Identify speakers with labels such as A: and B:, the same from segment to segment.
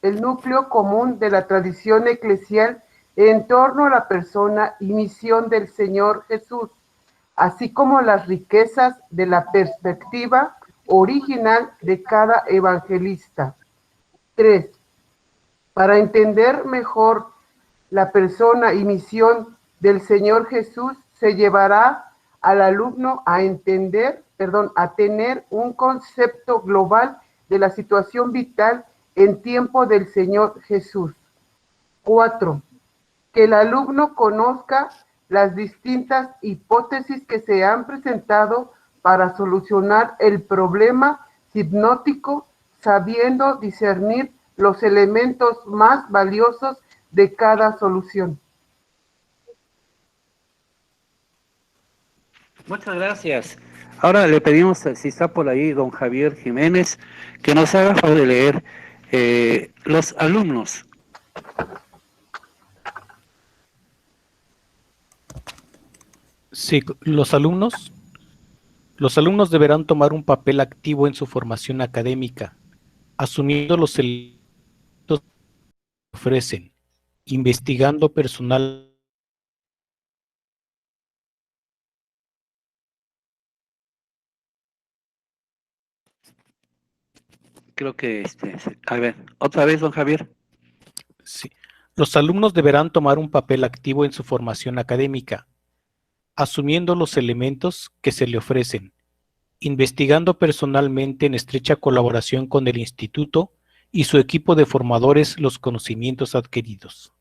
A: el núcleo común de la tradición eclesial en torno a la persona y misión del Señor Jesús, así como las riquezas de la perspectiva original de cada evangelista. 3. Para entender mejor la persona y misión del Señor Jesús, se llevará al alumno a tener un concepto global de la situación vital en tiempo del Señor Jesús. 4. Que el alumno conozca las distintas hipótesis que se han presentado para solucionar el problema hipnótico, sabiendo discernir los elementos más valiosos de cada solución.
B: Muchas gracias. Ahora le pedimos, si está por ahí, don Javier Jiménez, que nos haga favor de leer los alumnos.
C: Sí, los alumnos deberán tomar un papel activo en su formación académica, asumiendo los elementos que ofrecen, investigando personal.
B: Creo que a ver, otra vez, don Javier.
C: Sí. Los alumnos deberán tomar un papel activo en su formación académica, asumiendo los elementos que se le ofrecen, investigando personalmente en estrecha colaboración con el instituto y su equipo de formadores los conocimientos adquiridos.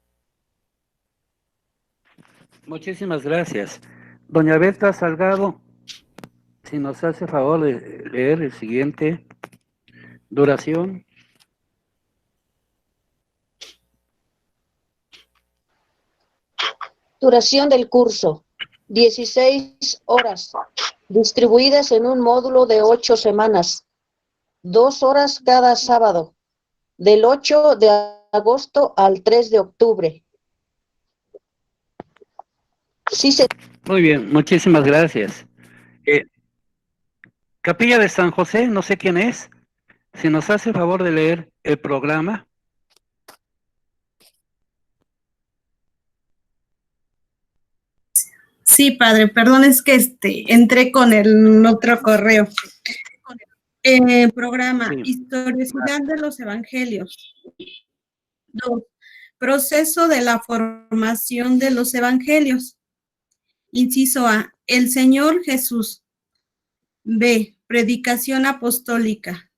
B: Muchísimas gracias. Doña Berta Salgado, si nos hace favor de leer el siguiente. Duración.
D: Duración del curso, 16 horas, distribuidas en un módulo de 8 semanas, 2 horas cada sábado, del 8 de agosto al 3 de octubre.
B: Muy bien, muchísimas gracias. Capilla de San José, no sé quién es. Si nos hace favor de leer el programa.
E: Sí, padre, perdón, es que entré con el otro correo. Programa, sí. Historicidad de los Evangelios. 2. Proceso de la formación de los Evangelios. Inciso A, el Señor Jesús. B, predicación apostólica.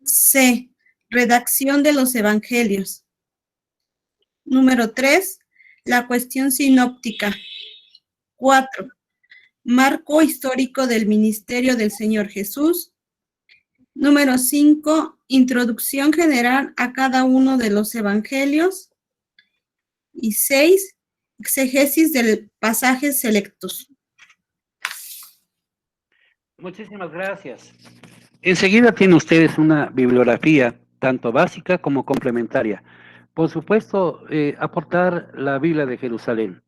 E: C, redacción de los Evangelios. Número 3, la cuestión sinóptica. 4. Marco histórico del ministerio del Señor Jesús. Número 5. Introducción general a cada uno de los evangelios. Y 6. Exegesis de pasajes selectos.
B: Muchísimas gracias. Enseguida tienen ustedes una bibliografía, tanto básica como complementaria. Por supuesto, aportar la Biblia de Jerusalén.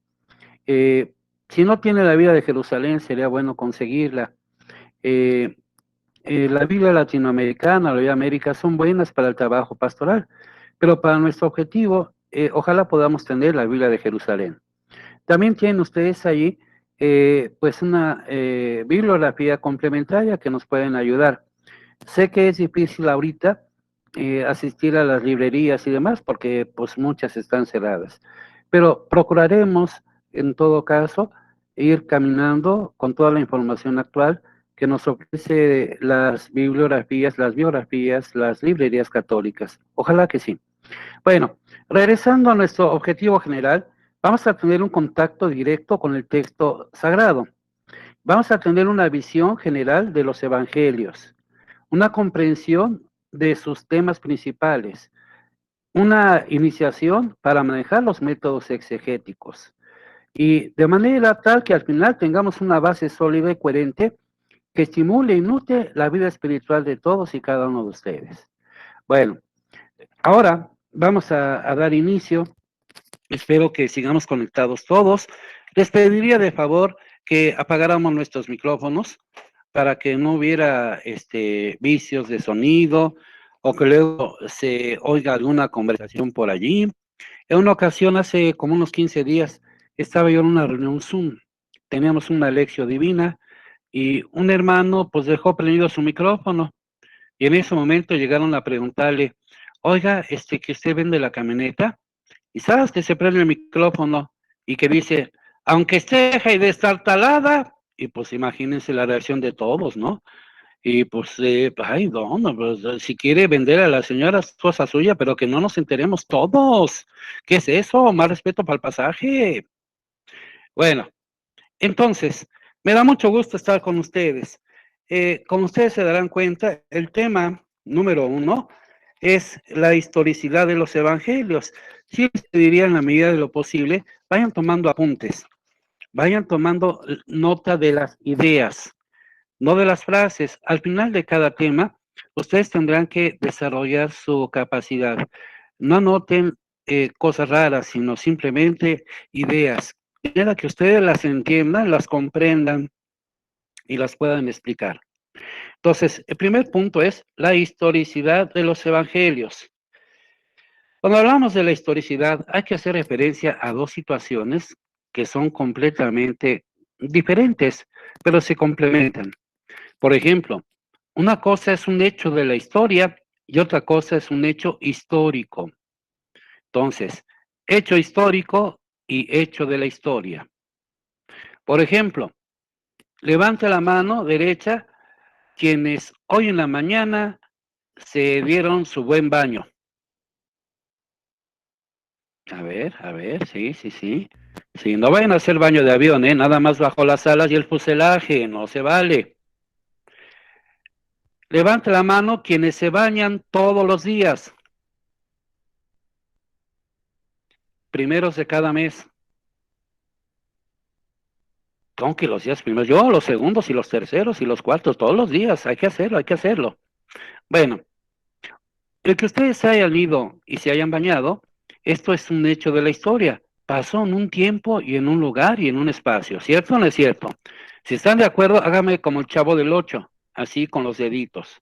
B: Si no tiene la Biblia de Jerusalén, sería bueno conseguirla. La Biblia latinoamericana, la Biblia América, son buenas para el trabajo pastoral, pero para nuestro objetivo, ojalá podamos tener la Biblia de Jerusalén. También tienen ustedes ahí, pues una bibliografía complementaria que nos pueden ayudar. Sé que es difícil ahorita asistir a las librerías y demás, porque pues muchas están cerradas, pero procuraremos, en todo caso, ir caminando con toda la información actual que nos ofrece las bibliografías, las biografías, las librerías católicas. Ojalá que sí. Bueno, regresando a nuestro objetivo general, vamos a tener un contacto directo con el texto sagrado. Vamos a tener una visión general de los evangelios, una comprensión de sus temas principales, una iniciación para manejar los métodos exegéticos, y de manera tal que al final tengamos una base sólida y coherente que estimule y nutre la vida espiritual de todos y cada uno de ustedes. Bueno, ahora vamos a dar inicio. Espero que sigamos conectados todos. Les pediría de favor que apagáramos nuestros micrófonos para que no hubiera vicios de sonido o que luego se oiga alguna conversación por allí. En una ocasión, hace como unos 15 días, estaba yo en una reunión Zoom, teníamos una lección divina y un hermano pues dejó prendido su micrófono y en ese momento llegaron a preguntarle, oiga, que usted vende la camioneta, y sabes que se prende el micrófono y que dice, aunque esté deja de estar talada, y pues imagínense la reacción de todos, ¿no? Y pues, ay, no, pues, si quiere vender a la señora es cosa suya, pero que no nos enteremos todos. ¿Qué es eso? Más respeto para el pasaje. Bueno, entonces, me da mucho gusto estar con ustedes. Como ustedes se darán cuenta, el tema número 1 es la historicidad de los evangelios. Sí, se diría en la medida de lo posible, vayan tomando apuntes, vayan tomando nota de las ideas, no de las frases. Al final de cada tema, ustedes tendrán que desarrollar su capacidad. No anoten cosas raras, sino simplemente ideas, de manera que ustedes las entiendan, las comprendan y las puedan explicar. Entonces, el primer punto es la historicidad de los evangelios. Cuando hablamos de la historicidad, hay que hacer referencia a dos situaciones que son completamente diferentes, pero se complementan. Por ejemplo, una cosa es un hecho de la historia y otra cosa es un hecho histórico. Entonces, hecho histórico y hecho de la historia. Por ejemplo, levante la mano derecha quienes hoy en la mañana se dieron su buen baño. A ver, sí. Sí, no vayan a hacer baño de avión, nada más bajo las alas y el fuselaje, no se vale. Levante la mano quienes se bañan todos los días. Primeros de cada mes. Aunque los días primeros, yo los segundos y los terceros y los cuartos, todos los días, hay que hacerlo. Bueno, el que ustedes hayan ido y se hayan bañado, esto es un hecho de la historia. Pasó en un tiempo y en un lugar y en un espacio, ¿cierto o no es cierto? Si están de acuerdo, hágame como el Chavo del 8, así con los deditos.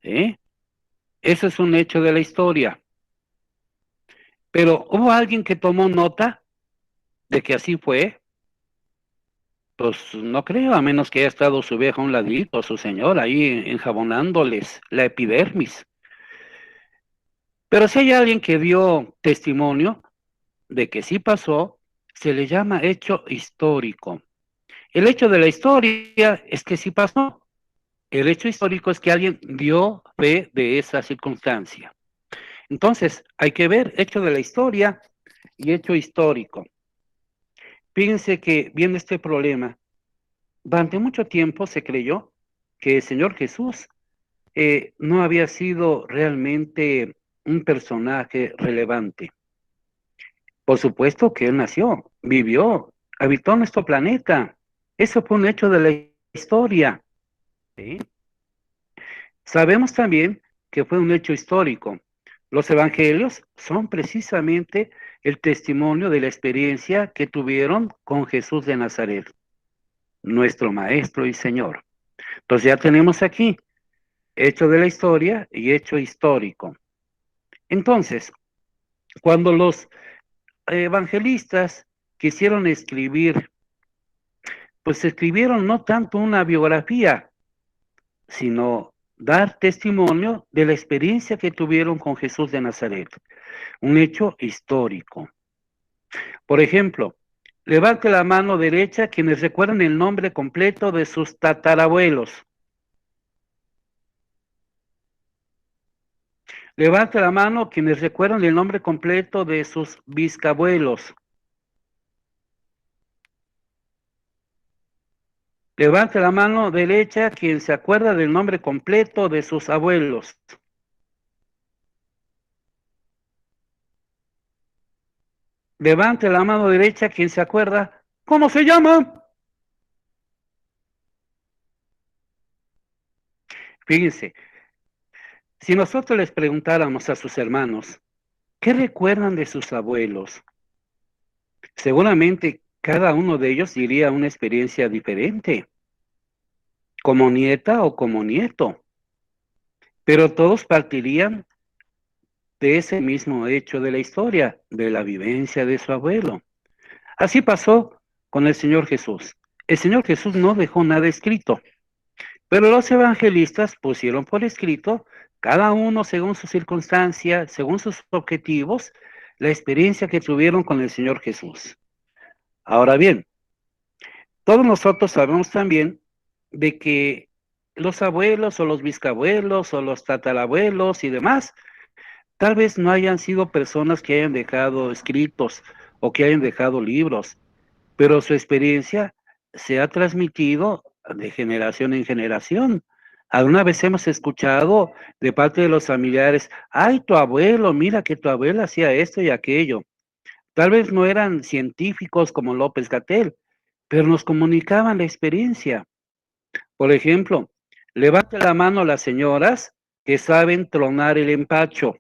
B: Eso es un hecho de la historia. Pero ¿hubo alguien que tomó nota de que así fue? Pues no creo, a menos que haya estado su vieja a un ladito, su señora ahí enjabonándoles la epidermis. Pero si hay alguien que dio testimonio de que sí pasó, se le llama hecho histórico. El hecho de la historia es que sí pasó. El hecho histórico es que alguien dio fe de esa circunstancia. Entonces, hay que ver hecho de la historia y hecho histórico. Fíjense que viene este problema. Durante mucho tiempo se creyó que el Señor Jesús no había sido realmente un personaje relevante. Por supuesto que Él nació, vivió, habitó nuestro planeta. Eso fue un hecho de la historia. ¿Sí? Sabemos también que fue un hecho histórico. Los evangelios son precisamente el testimonio de la experiencia que tuvieron con Jesús de Nazaret, nuestro Maestro y Señor. Entonces ya tenemos aquí hecho de la historia y hecho histórico. Entonces, cuando los evangelistas quisieron escribir, pues escribieron no tanto una biografía, sino dar testimonio de la experiencia que tuvieron con Jesús de Nazaret, un hecho histórico. Por ejemplo, levante la mano derecha quienes recuerdan el nombre completo de sus tatarabuelos. Levante la mano quienes recuerdan el nombre completo de sus bisabuelos. Levante la mano derecha quien se acuerda del nombre completo de sus abuelos. Levante la mano derecha quien se acuerda. ¿Cómo se llama? Fíjense, si nosotros les preguntáramos a sus hermanos, ¿qué recuerdan de sus abuelos? Seguramente cada uno de ellos diría una experiencia diferente, como nieta o como nieto. pero todos partirían de ese mismo hecho de la historia, de la vivencia de su abuelo. Así pasó con el Señor Jesús. El Señor Jesús no dejó nada escrito, pero los evangelistas pusieron por escrito, cada uno según su circunstancia, según sus objetivos, la experiencia que tuvieron con el Señor Jesús. Ahora bien, todos nosotros sabemos también de que los abuelos o los bisabuelos o los tatarabuelos y demás, tal vez no hayan sido personas que hayan dejado escritos o que hayan dejado libros, pero su experiencia se ha transmitido de generación en generación. Alguna vez hemos escuchado de parte de los familiares, ay, tu abuelo, mira que tu abuela hacía esto y aquello. Tal vez no eran científicos como López Gatell, pero nos comunicaban la experiencia. Por ejemplo, levante la mano las señoras que saben tronar el empacho.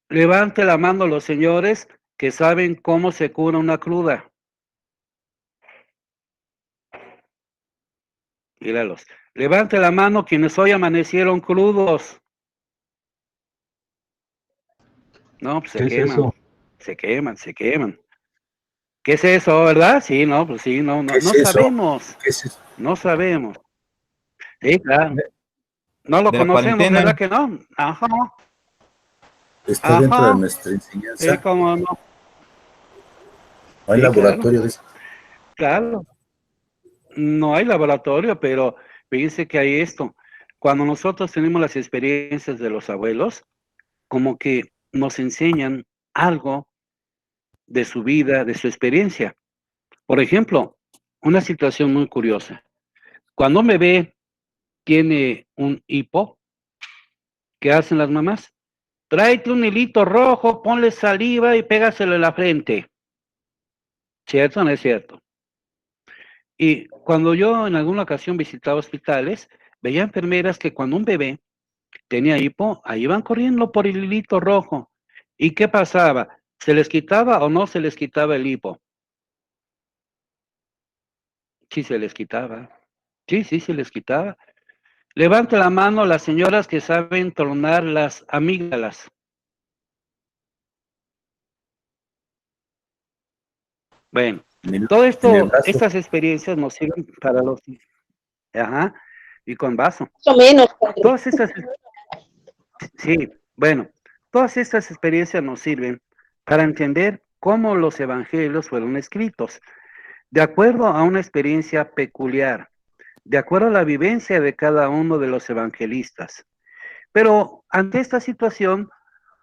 B: Levante la mano los señores que saben cómo se cura una cruda. Míralos. Levante la mano quienes hoy amanecieron crudos. No, pues se queman. Se queman, se queman. ¿Qué es eso, verdad? Sí, no, pues sí, no sabemos.
F: ¿Qué es eso?
B: No sabemos. Sí, claro. No lo
F: De la
B: conocemos,
F: cuarentena.
B: ¿verdad que no? Ajá.
F: Está dentro de nuestra enseñanza.
B: Sí, cómo no.
F: No hay
B: Sí,
F: laboratorio de eso.
B: Claro. No hay laboratorio, pero fíjense que hay esto. Cuando nosotros tenemos las experiencias de los abuelos, como que nos enseñan algo de su vida, de su experiencia. Por ejemplo, una situación muy curiosa. Cuando un bebé tiene un hipo, ¿qué hacen las mamás? Tráete un hilito rojo, ponle saliva y pégaselo en la frente. ¿Cierto o no es cierto? Y cuando yo en alguna ocasión visitaba hospitales, veía enfermeras que cuando un bebé tenía hipo, ahí iban corriendo por el hilito rojo. ¿Y qué pasaba? ¿Se les quitaba o no se les quitaba el hipo? Sí, se les quitaba. Sí, se les quitaba. Levante la mano las señoras que saben tronar las amígdalas. Bueno, todo esto, estas experiencias nos sirven para los... Ajá, y con vaso.
D: Más o menos, padre.
B: Todas estas... Sí, bueno, todas estas experiencias nos sirven para entender cómo los evangelios fueron escritos, de acuerdo a una experiencia peculiar, de acuerdo a la vivencia de cada uno de los evangelistas. Pero ante esta situación,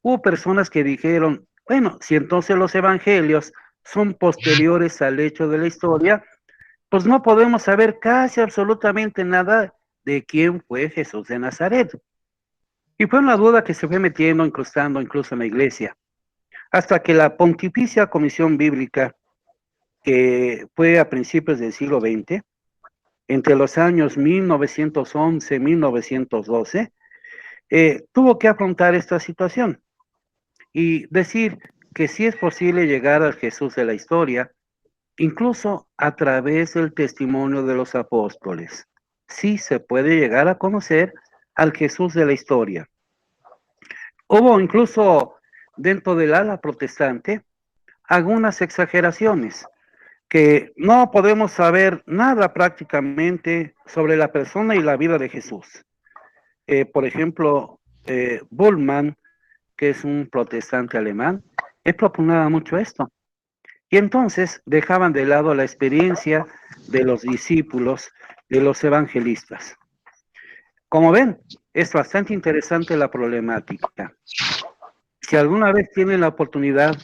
B: hubo personas que dijeron, bueno, si entonces los evangelios son posteriores al hecho de la historia, pues no podemos saber casi absolutamente nada de quién fue Jesús de Nazaret. Y fue una duda que se fue metiendo, incrustando incluso en la iglesia, hasta que la Pontificia Comisión Bíblica, que fue a principios del siglo XX, entre los años 1911 y 1912, tuvo que afrontar esta situación y decir que sí es posible llegar al Jesús de la historia, incluso a través del testimonio de los apóstoles. Sí se puede llegar a conocer al Jesús de la historia. Hubo incluso dentro del ala protestante algunas exageraciones, que no podemos saber nada prácticamente sobre la persona y la vida de Jesús. Por ejemplo, Bullmann, que es un protestante alemán, él propugnaba mucho esto. Y entonces dejaban de lado la experiencia de los discípulos, de los evangelistas. Como ven, es bastante interesante la problemática. Si alguna vez tienen la oportunidad,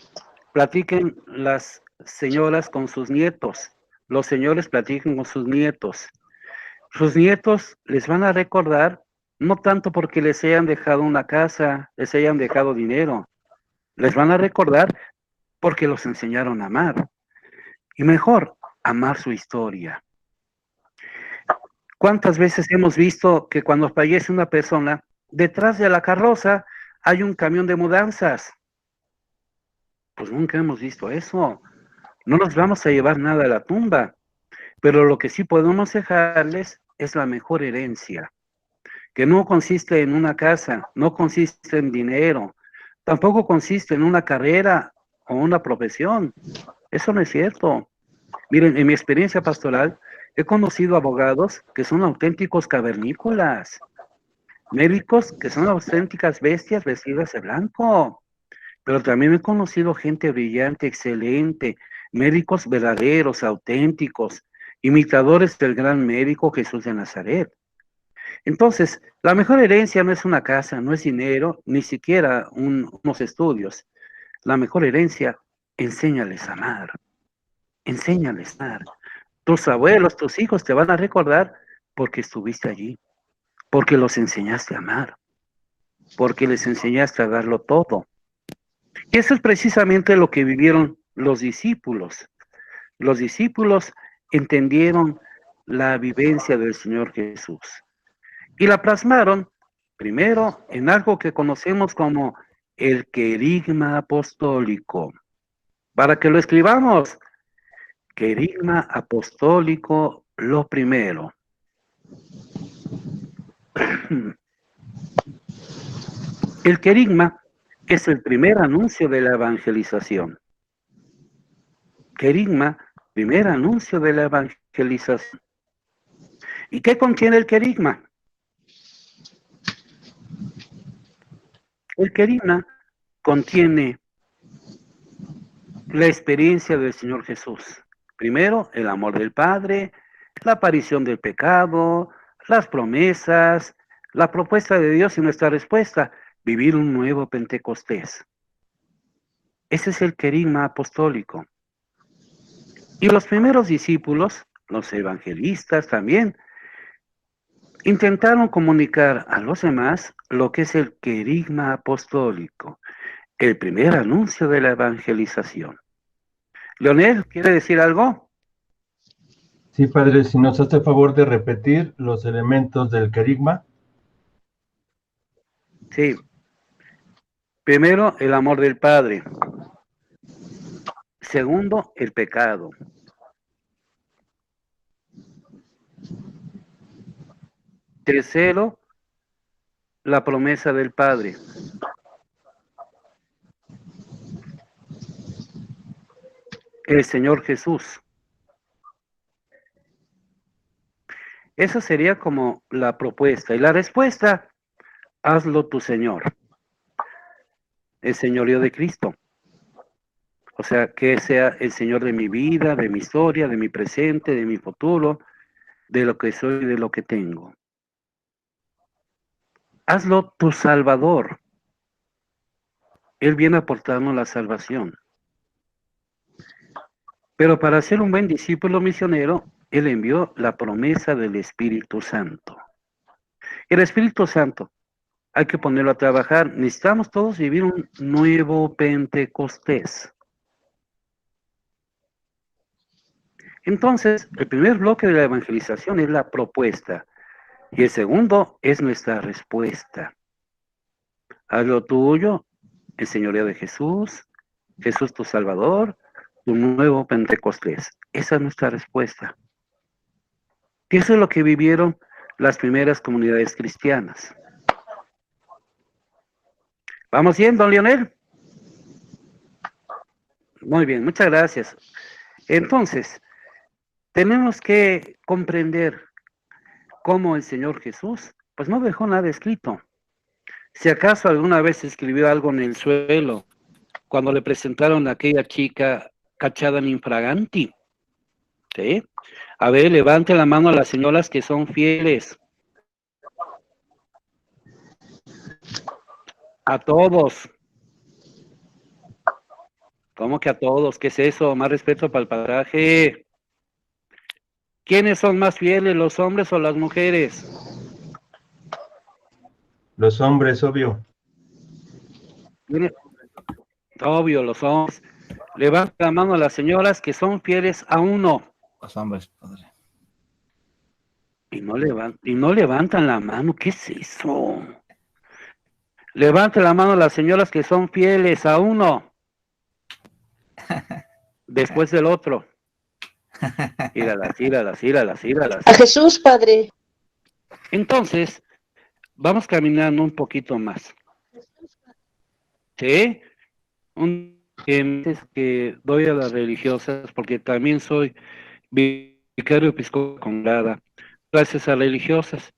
B: platiquen las señoras con sus nietos, los señores platiquen con sus nietos. Sus nietos les van a recordar, no tanto porque les hayan dejado una casa, les hayan dejado dinero, les van a recordar porque los enseñaron a amar. Y mejor, amar su historia. ¿Cuántas veces hemos visto que cuando fallece una persona, detrás de la carroza hay un camión de mudanzas? Pues nunca hemos visto eso. No nos vamos a llevar nada a la tumba. Pero lo que sí podemos dejarles es la mejor herencia, que no consiste en una casa, no consiste en dinero, tampoco consiste en una carrera o una profesión. Eso no es cierto. Miren, en mi experiencia pastoral he conocido abogados que son auténticos cavernícolas, médicos que son auténticas bestias vestidas de blanco, pero también he conocido gente brillante, excelente, médicos verdaderos, auténticos, imitadores del gran médico Jesús de Nazaret. Entonces, la mejor herencia no es una casa, no es dinero, ni siquiera unos estudios. La mejor herencia, enséñales a amar, enséñales a amar. Tus abuelos, tus hijos te van a recordar porque estuviste allí, porque los enseñaste a amar, porque les enseñaste a darlo todo. Y eso es precisamente lo que vivieron los discípulos. Los discípulos entendieron la vivencia del Señor Jesús y la plasmaron primero en algo que conocemos como el querigma apostólico. Para que lo escribamos, querigma apostólico, lo primero. El querigma es el primer anuncio de la evangelización. Querigma, primer anuncio de la evangelización. ¿Y qué contiene el querigma? El querigma contiene la experiencia del Señor Jesús. Primero, el amor del Padre, la aparición del pecado, las promesas, la propuesta de Dios y nuestra respuesta, vivir un nuevo Pentecostés. Ese es el querigma apostólico. Y los primeros discípulos, los evangelistas también, intentaron comunicar a los demás lo que es el querigma apostólico, el primer anuncio de la evangelización. Leonel, ¿quiere decir algo?
G: Sí, padre, si nos hace favor de repetir los elementos del querigma.
B: Sí. Primero, el amor del Padre. Segundo, el pecado. Tercero, la promesa del Padre. El Señor Jesús. Esa sería como la propuesta. Y la respuesta, hazlo tu Señor. El señorío de Cristo. O sea, que sea el Señor de mi vida, de mi historia, de mi presente, de mi futuro, de lo que soy y de lo que tengo. Hazlo tu Salvador. Él viene a aportarnos la salvación. Pero para ser un buen discípulo misionero, Él envió la promesa del Espíritu Santo. El Espíritu Santo, hay que ponerlo a trabajar. Necesitamos todos vivir un nuevo Pentecostés. Entonces, el primer bloque de la evangelización es la propuesta. Y el segundo es nuestra respuesta. Haz lo tuyo, el señorío de Jesús, Jesús tu Salvador, tu nuevo Pentecostés. Esa es nuestra respuesta. Y eso es lo que vivieron las primeras comunidades cristianas. ¿Vamos bien, don Leonel? Muy bien, muchas gracias. Entonces, tenemos que comprender cómo el Señor Jesús, pues no dejó nada escrito. Si acaso alguna vez escribió algo en el suelo, cuando le presentaron a aquella chica cachada en infraganti, ¿sí? A ver, levante la mano a las señoras que son fieles. A todos. ¿Cómo que a todos? ¿Qué es eso? Más respeto para el padraje. ¿Quiénes son más fieles, los hombres o las mujeres?
G: Los hombres, obvio.
B: Obvio, los hombres. Levanta la mano a las señoras que son fieles a uno.
F: Los hombres, padre.
B: Y no levantan la mano. ¿Qué es eso? Levante la mano a las señoras que son fieles a uno. Después del otro.
D: A Jesús, Padre.
B: Entonces, vamos caminando un poquito más. ¿Sí? Es que doy a las religiosas, porque también soy vicario episcopal congrada, clases a religiosas.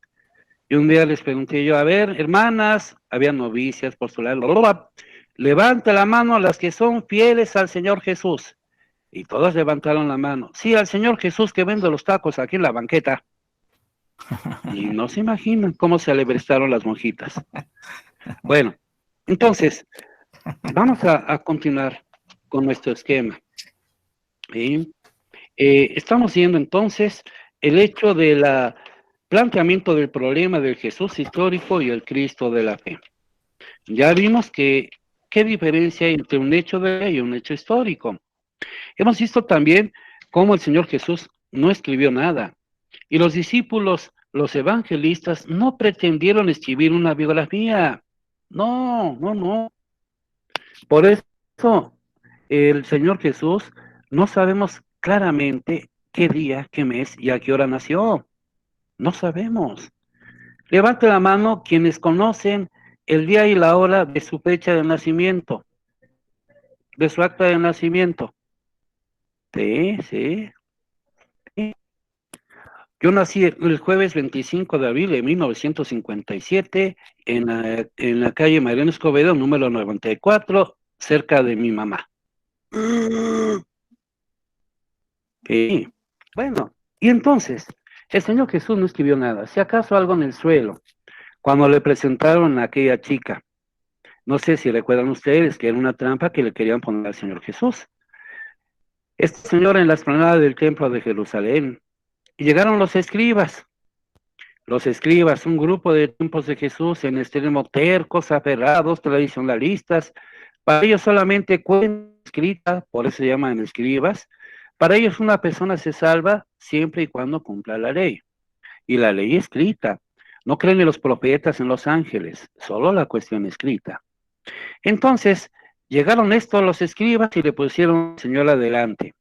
B: Y un día les pregunté yo, a ver, hermanas, había novicias, postulares, levanta la mano a las que son fieles al Señor Jesús. Y todas levantaron la mano. Sí, al Señor Jesús que vende los tacos aquí en la banqueta. Y no se imaginan cómo se alebrestaron las monjitas. Bueno, entonces, vamos a continuar con nuestro esquema. ¿Sí? Estamos viendo entonces el hecho del planteamiento del problema del Jesús histórico y el Cristo de la fe. Ya vimos que qué diferencia hay entre un hecho de fe y un hecho histórico. Hemos visto también cómo el Señor Jesús no escribió nada y los discípulos, los evangelistas, no pretendieron escribir una biografía. No. Por eso el Señor Jesús no sabemos claramente qué día, qué mes y a qué hora nació. No sabemos. Levante la mano quienes conocen el día y la hora de su fecha de nacimiento, de su acta de nacimiento. Sí. Yo nací el jueves 25 de abril de 1957 en la calle Mariano Escobedo, número 94, cerca de mi mamá. Sí. Bueno, y entonces, el Señor Jesús no escribió nada, si acaso algo en el suelo, cuando le presentaron a aquella chica. No sé si recuerdan ustedes que era una trampa que le querían poner al Señor Jesús. Este señor en la explanada del templo de Jerusalén, y llegaron los escribas, un grupo de tiempos de Jesús en extremo tercos, aferrados, tradicionalistas. Para ellos solamente cuenta escrita, por eso se llaman escribas. Para ellos una persona se salva siempre y cuando cumpla la ley. Y la ley escrita. No creen en los profetas, en los ángeles, solo la cuestión escrita. Entonces, llegaron estos los escribas y le pusieron al Señor adelante.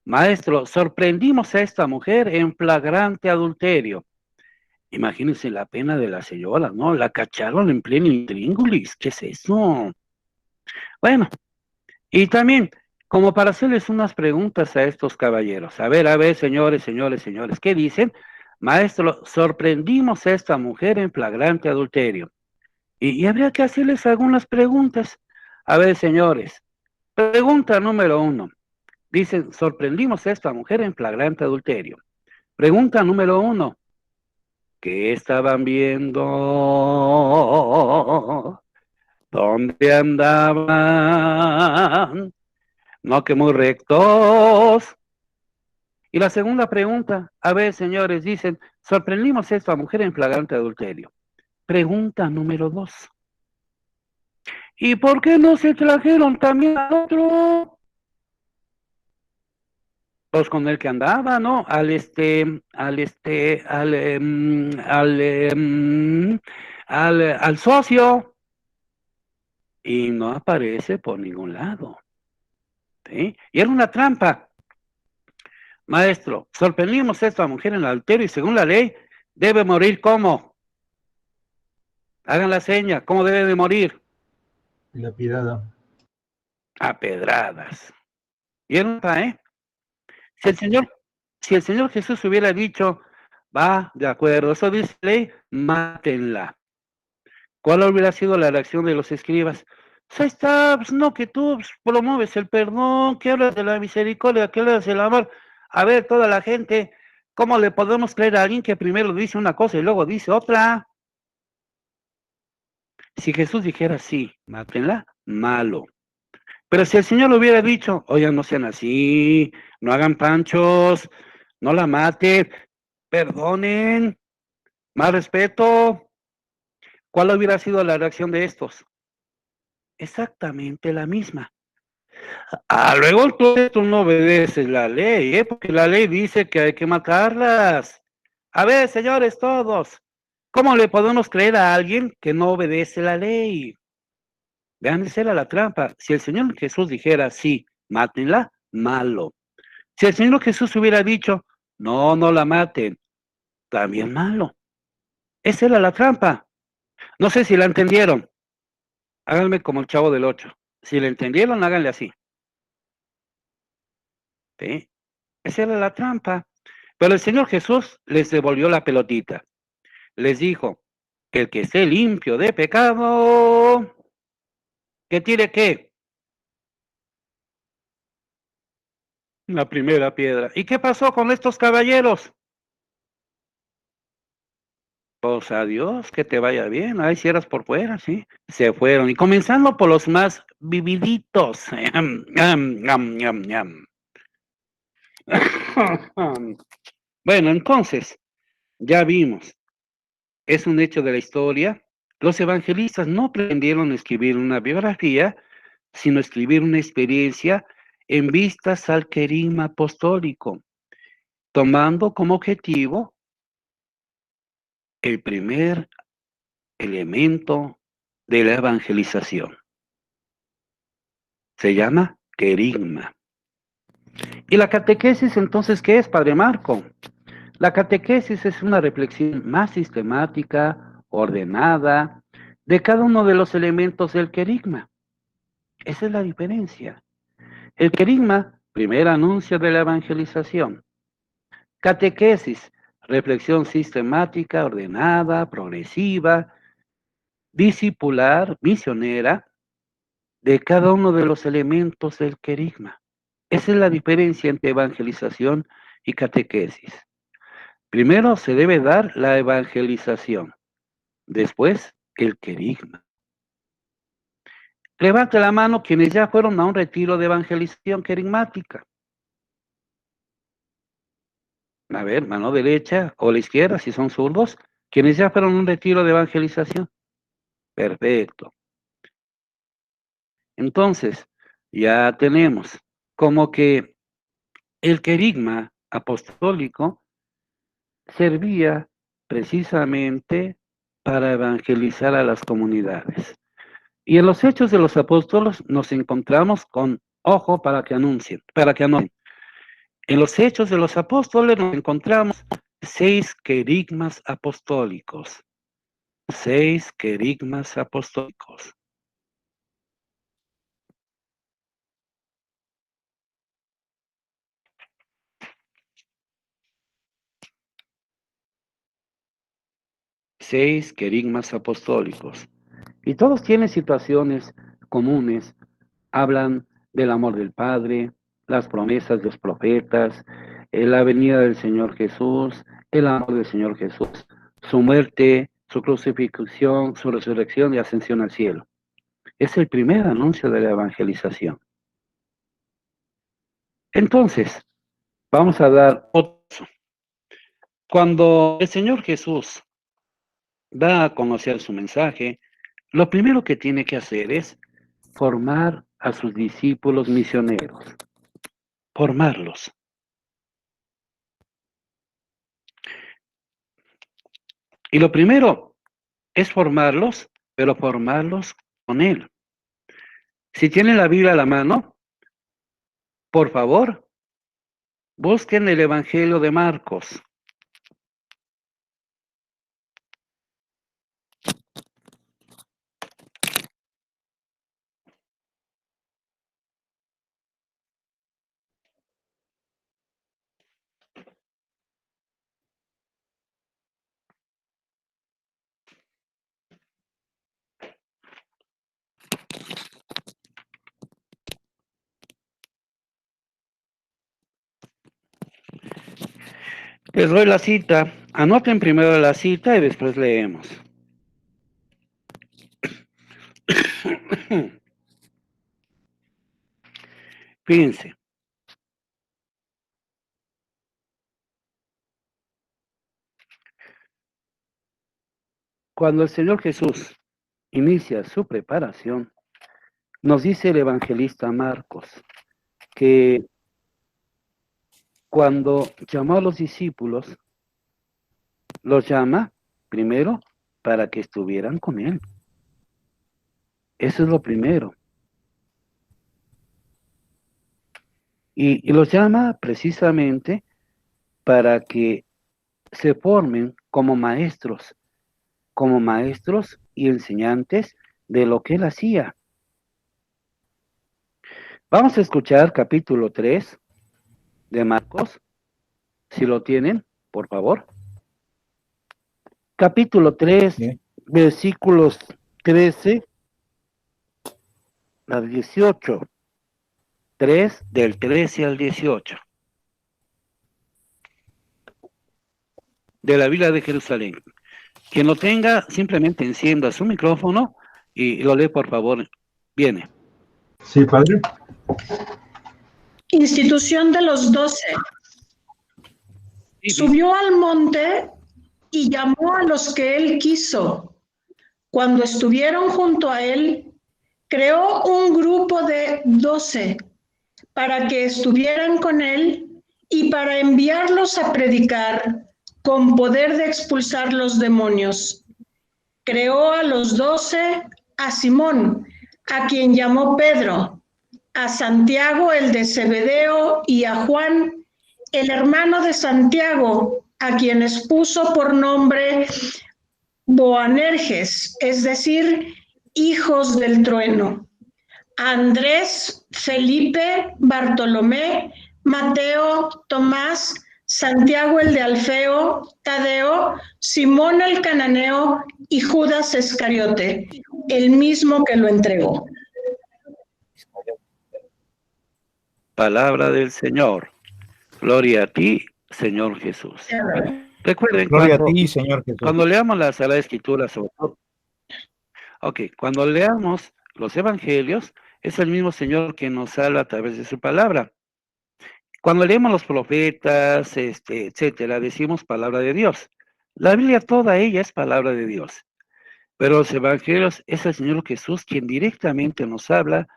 B: Maestro, sorprendimos a esta mujer en flagrante adulterio. Imagínense la pena de la señora, ¿no? La cacharon en pleno intríngulis. ¿Qué es eso? Bueno, y también, como para hacerles unas preguntas a estos caballeros. A ver, señores, ¿qué dicen? Maestro, sorprendimos a esta mujer en flagrante adulterio. Y habría que hacerles algunas preguntas. A ver, señores, pregunta número 1. Dicen, sorprendimos a esta mujer en flagrante adulterio. Pregunta número 1. ¿Qué estaban viendo? ¿Dónde andaban? No, que muy rectos. Y la segunda pregunta, a ver, señores, dicen, sorprendimos a esta mujer en flagrante adulterio. Pregunta número 2. ¿Y por qué no se trajeron también al otro? Pues con el que andaba, ¿no? Al socio. Y no aparece por ningún lado. ¿Sí? Y era una trampa. Maestro, sorprendimos a esta mujer en el adulterio y según la ley debe morir ¿cómo? Hagan la seña, ¿cómo debe de morir?
G: Lapidada.
B: A pedradas. Y era una trampa, ¿eh? Si el Señor Jesús hubiera dicho, va, de acuerdo, eso dice la ley, mátenla. ¿Cuál hubiera sido la reacción de los escribas? Pues ahí está, pues no, que tú promueves el perdón, que hablas de la misericordia, que hablas del amor. A ver, toda la gente, ¿cómo le podemos creer a alguien que primero dice una cosa y luego dice otra? Si Jesús dijera sí, mátenla, malo. Pero si el Señor hubiera dicho, oigan, no sean así, no hagan panchos, no la maten, perdonen, más respeto, ¿cuál hubiera sido la reacción de estos? Exactamente la misma. Luego entonces tú no obedeces la ley, porque la ley dice que hay que matarlas. A ver, señores todos, ¿cómo le podemos creer a alguien que no obedece la ley? Vean, esa era la trampa. Si el Señor Jesús dijera, sí, mátenla, malo. Si el Señor Jesús hubiera dicho, no, no la maten, también malo. Esa era la trampa. No sé si la entendieron. Háganme como el Chavo del 8. Si la entendieron, háganle así. ¿Sí? Esa era la trampa. Pero el Señor Jesús les devolvió la pelotita. Les dijo que el que esté limpio de pecado, que tire qué, la primera piedra. ¿Y qué pasó con estos caballeros? Pues adiós, que te vaya bien. Ahí cierras por fuera, sí. Se fueron. Y comenzando por los más vividitos. Bueno, entonces, ya vimos. Es un hecho de la historia. Los evangelistas no pretendieron escribir una biografía, sino escribir una experiencia en vistas al querigma apostólico, tomando como objetivo el primer elemento de la evangelización. Se llama querigma. ¿Y la catequesis entonces qué es, Padre Marco? La catequesis es una reflexión más sistemática, ordenada, de cada uno de los elementos del querigma. Esa es la diferencia. El querigma, primer anuncio de la evangelización. Catequesis, reflexión sistemática, ordenada, progresiva, discipular, misionera, de cada uno de los elementos del querigma. Esa es la diferencia entre evangelización y catequesis. Primero se debe dar la evangelización, después el querigma. Levante la mano quienes ya fueron a un retiro de evangelización querigmática. A ver, mano derecha o la izquierda, si son zurdos, quienes ya fueron a un retiro de evangelización. Perfecto. Entonces, ya tenemos como que el querigma apostólico servía precisamente para evangelizar a las comunidades. Y en los Hechos de los Apóstoles nos encontramos con, ojo, para que anuncien. En los Hechos de los Apóstoles nos encontramos 6 querigmas apostólicos. 6 querigmas apostólicos. Seis querigmas apostólicos. Y todos tienen situaciones comunes. Hablan del amor del Padre, las promesas de los profetas, la venida del Señor Jesús, el amor del Señor Jesús, su muerte, su crucifixión, su resurrección y ascensión al cielo. Es el primer anuncio de la evangelización. Entonces, vamos a dar otro. Cuando el Señor Jesús da a conocer su mensaje, lo primero que tiene que hacer es formar a sus discípulos misioneros, formarlos. Y lo primero es formarlos, pero formarlos con Él. Si tienen la Biblia a la mano, por favor, busquen el Evangelio de Marcos. Les doy la cita. Anoten primero la cita y después leemos. Fíjense. Cuando el Señor Jesús inicia su preparación, nos dice el evangelista Marcos que cuando llamó a los discípulos, los llama primero para que estuvieran con Él. Eso es lo primero. y los llama precisamente para que se formen como maestros y enseñantes de lo que él hacía. Vamos a escuchar capítulo 3 de Marcos, si lo tienen, por favor. Capítulo 3,
F: Sí.
B: versículos 13 al 18. 3 del 13 al 18. De la Biblia de Jerusalén. Quien lo tenga, simplemente encienda su micrófono y lo lee, por favor. Viene.
G: Sí, padre.
E: Institución de los 12. Subió al monte y llamó a los que él quiso. Cuando estuvieron junto a él, creó un grupo de 12 para que estuvieran con él y para enviarlos a predicar con poder de expulsar los demonios. Creó a los 12 a Simón, a quien llamó Pedro, a Santiago el de Zebedeo y a Juan, el hermano de Santiago, a quienes puso por nombre Boanerges, es decir, hijos del trueno. A Andrés, Felipe, Bartolomé, Mateo, Tomás, Santiago el de Alfeo, Tadeo, Simón el cananeo y Judas Iscariote, el mismo que lo entregó.
B: Palabra del Señor. Gloria a ti, Señor Jesús. Recuerden,
H: Gloria a ti, Señor Jesús.
B: cuando leamos la Sagrada Escritura, sobre todo, cuando leamos los evangelios, es el mismo Señor que nos habla a través de su palabra. Cuando leemos los profetas, etcétera, decimos palabra de Dios. La Biblia toda ella es palabra de Dios. Pero los evangelios es el Señor Jesús quien directamente nos habla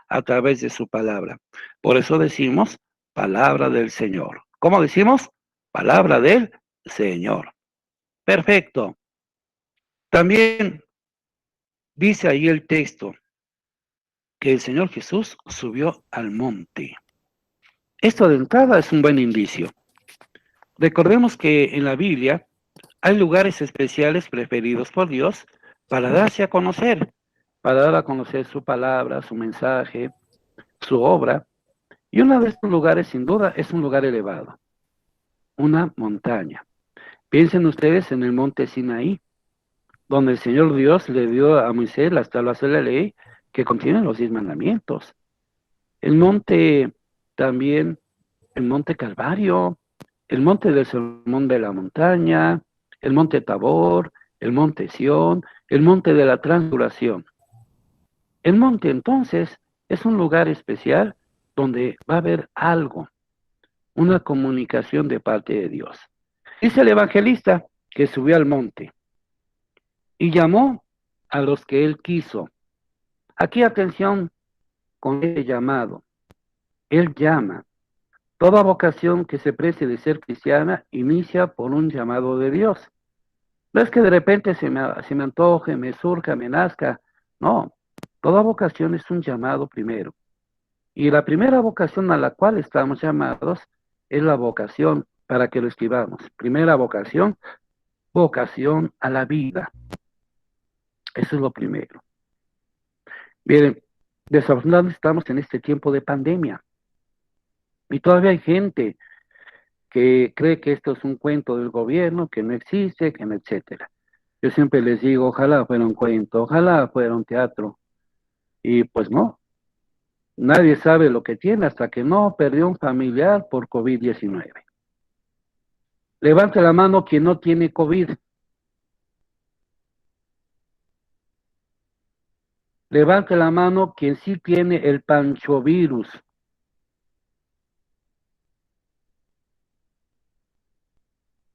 B: a través de su palabra. Por eso decimos palabra del Señor. ¿Cómo decimos? Palabra del Señor. Perfecto. También dice ahí el texto que el Señor Jesús subió al monte. Esto de entrada es un buen indicio. Recordemos que en la Biblia hay lugares especiales preferidos por Dios para darse a conocer, para dar a conocer su palabra, su mensaje, su obra. Y uno de estos lugares, sin duda, es un lugar elevado, una montaña. Piensen ustedes en el monte Sinaí, donde el Señor Dios le dio a Moisés las tablas de la ley que contienen los 10 mandamientos. El monte también, el monte Calvario, el monte del Sermón de la Montaña, el monte Tabor, el monte Sión, el monte de la Transfiguración. El monte, entonces, es un lugar especial donde va a haber algo, una comunicación de parte de Dios. Dice el evangelista que subió al monte y llamó a los que él quiso. Aquí atención con este llamado. Él llama. Toda vocación que se precie de ser cristiana inicia por un llamado de Dios. No es que de repente se me antoje, me surja, me nazca. No, toda vocación es un llamado primero. Y la primera vocación a la cual estamos llamados es la vocación, para que lo escribamos. Primera vocación, vocación a la vida. Eso es lo primero. Miren, desafortunadamente estamos en este tiempo de pandemia. Y todavía hay gente que cree que esto es un cuento del gobierno, que no existe, que no, etcétera. Yo siempre les digo, ojalá fuera un cuento, ojalá fuera un teatro. Y pues no. Nadie sabe lo que tiene hasta que no perdió un familiar por COVID-19. Levante la mano quien no tiene COVID. Levante la mano quien sí tiene el panchovirus.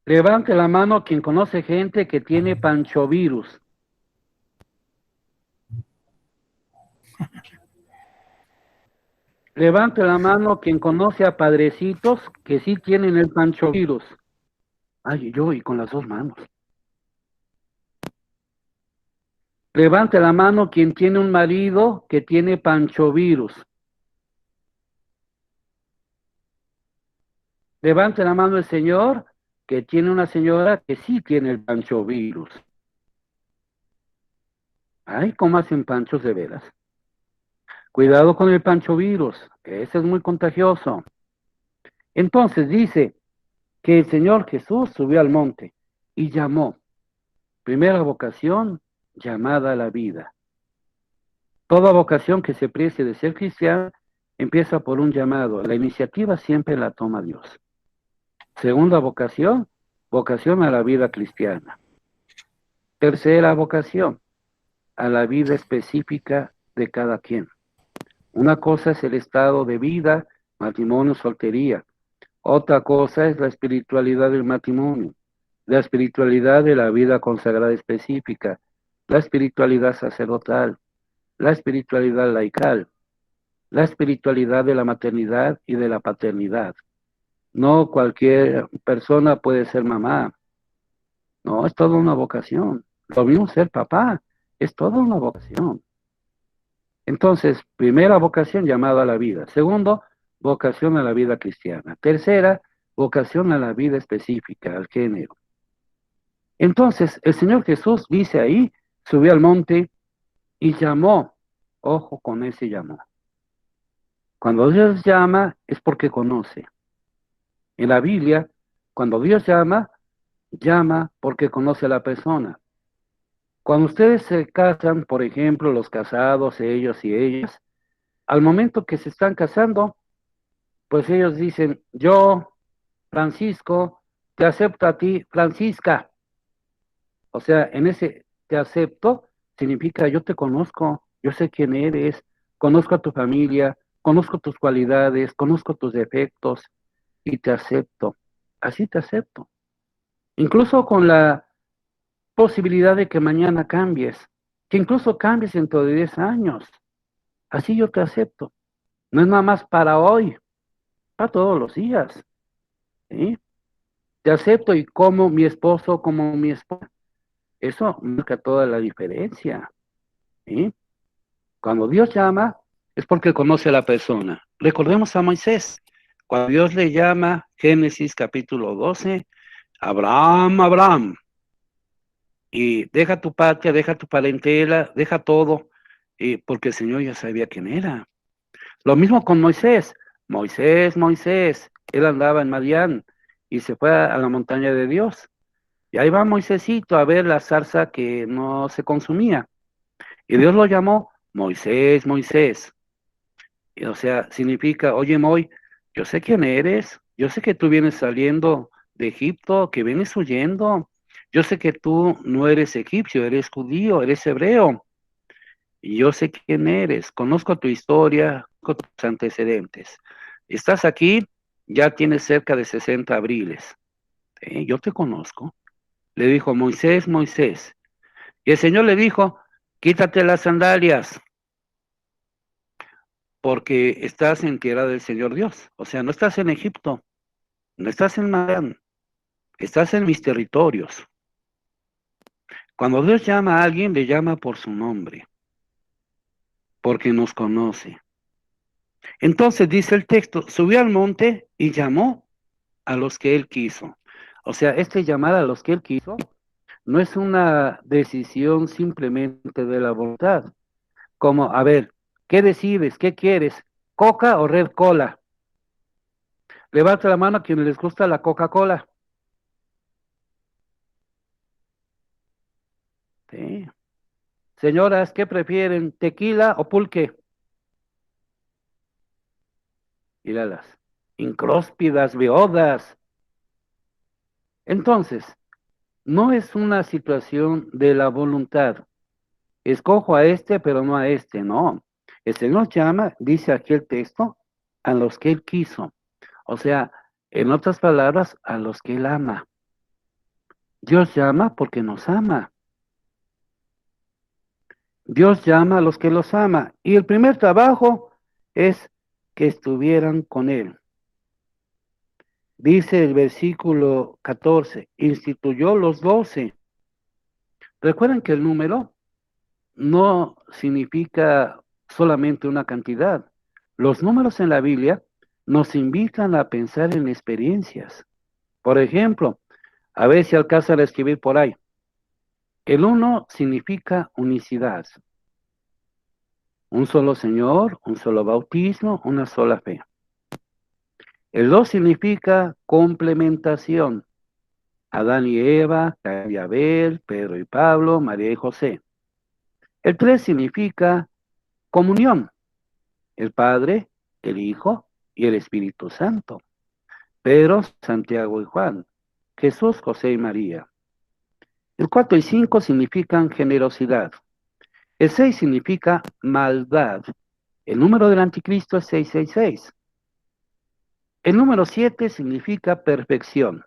B: Levante la mano quien conoce gente que tiene panchovirus. Levante la mano quien conoce a padrecitos que sí tienen el panchovirus. Ay, yo y con las dos manos. Levante la mano quien tiene un marido que tiene panchovirus. Levante la mano el señor que tiene una señora que sí tiene el panchovirus. Ay, ¿cómo hacen panchos de veras? Cuidado con el panchovirus, ese es muy contagioso. Entonces dice que el Señor Jesús subió al monte y llamó. Primera vocación, llamada a la vida. Toda vocación que se precie de ser cristiano empieza por un llamado. La iniciativa siempre la toma Dios. Segunda vocación, vocación a la vida cristiana. Tercera vocación, a la vida específica de cada quien. Una cosa es el estado de vida, matrimonio, soltería. Otra cosa es la espiritualidad del matrimonio, la espiritualidad de la vida consagrada específica, la espiritualidad sacerdotal, la espiritualidad laical, la espiritualidad de la maternidad y de la paternidad. No cualquier persona puede ser mamá. No, es toda una vocación. Lo mismo ser papá, es toda una vocación. Entonces, primera vocación, llamado a la vida. Segundo, vocación a la vida cristiana. Tercera, vocación a la vida específica, al género. Entonces, el Señor Jesús dice ahí, subió al monte y llamó. Ojo con ese llamó. Cuando Dios llama es porque conoce. En la Biblia, cuando Dios llama, llama porque conoce a la persona. Cuando ustedes se casan, por ejemplo, los casados, ellos y ellas, al momento que se están casando, pues ellos dicen, yo, Francisco, te acepto a ti, Francisca. O sea, en ese te acepto significa yo te conozco, yo sé quién eres, conozco a tu familia, conozco tus cualidades, conozco tus defectos y te acepto. Así te acepto. Incluso con la posibilidad de que mañana cambies, que incluso cambies dentro de 10 años. Así yo te acepto. No es nada más para hoy, para todos los días. ¿Sí? Te acepto y como mi esposo, como mi esposa. Eso marca toda la diferencia. ¿Sí? Cuando Dios llama, es porque conoce a la persona. Recordemos a Moisés. Cuando Dios le llama, Génesis capítulo 12, Abraham, Abraham. Y deja tu patria, deja tu parentela, deja todo, porque el Señor ya sabía quién era. Lo mismo con Moisés. Moisés, Moisés, él andaba en Madián y se fue a la montaña de Dios. Y ahí va Moisésito a ver la zarza que no se consumía. Y Dios lo llamó Moisés, Moisés. Y, o sea, significa, oye, Moy, yo sé quién eres, yo sé que tú vienes saliendo de Egipto, que vienes huyendo. Yo sé que tú no eres egipcio, eres judío, eres hebreo. Y yo sé quién eres, conozco tu historia, conozco tus antecedentes. Estás aquí, ya tienes cerca de 60 abriles. Yo te conozco. Le dijo, Moisés, Moisés. Y el Señor le dijo, quítate las sandalias, porque estás en tierra del Señor Dios. O sea, no estás en Egipto, no estás en Madián, estás en mis territorios. Cuando Dios llama a alguien, le llama por su nombre, porque nos conoce. Entonces dice el texto, subió al monte y llamó a los que él quiso. O sea, este llamar a los que él quiso no es una decisión simplemente de la voluntad. Como, a ver, ¿qué decides? ¿Qué quieres? ¿Coca o Red Cola? Levanta la mano a quienes les gusta la Coca-Cola. Sí. Señoras, ¿qué prefieren? ¿Tequila o pulque? Míralas, incróspidas, beodas. Entonces, no es una situación de la voluntad. Escojo a este, pero no a este, no. El Señor llama, dice aquí el texto, a los que Él quiso. O sea, en otras palabras, a los que Él ama. Dios llama porque nos ama. Dios llama a los que los ama. Y el primer trabajo es que estuvieran con Él. Dice el versículo 14, instituyó los 12. Recuerden que el número no significa solamente una cantidad. Los números en la Biblia nos invitan a pensar en experiencias. Por ejemplo, a ver si alcanzan a escribir por ahí. El uno significa unicidad. Un solo Señor, un solo bautismo, una sola fe. El dos significa complementación. Adán y Eva, Caín y Abel, Pedro y Pablo, María y José. El tres significa comunión. El Padre, el Hijo y el Espíritu Santo. Pedro, Santiago y Juan. Jesús, José y María. El 4 y 5 significan generosidad. El 6 significa maldad. El número del anticristo es 666. El número 7 significa perfección.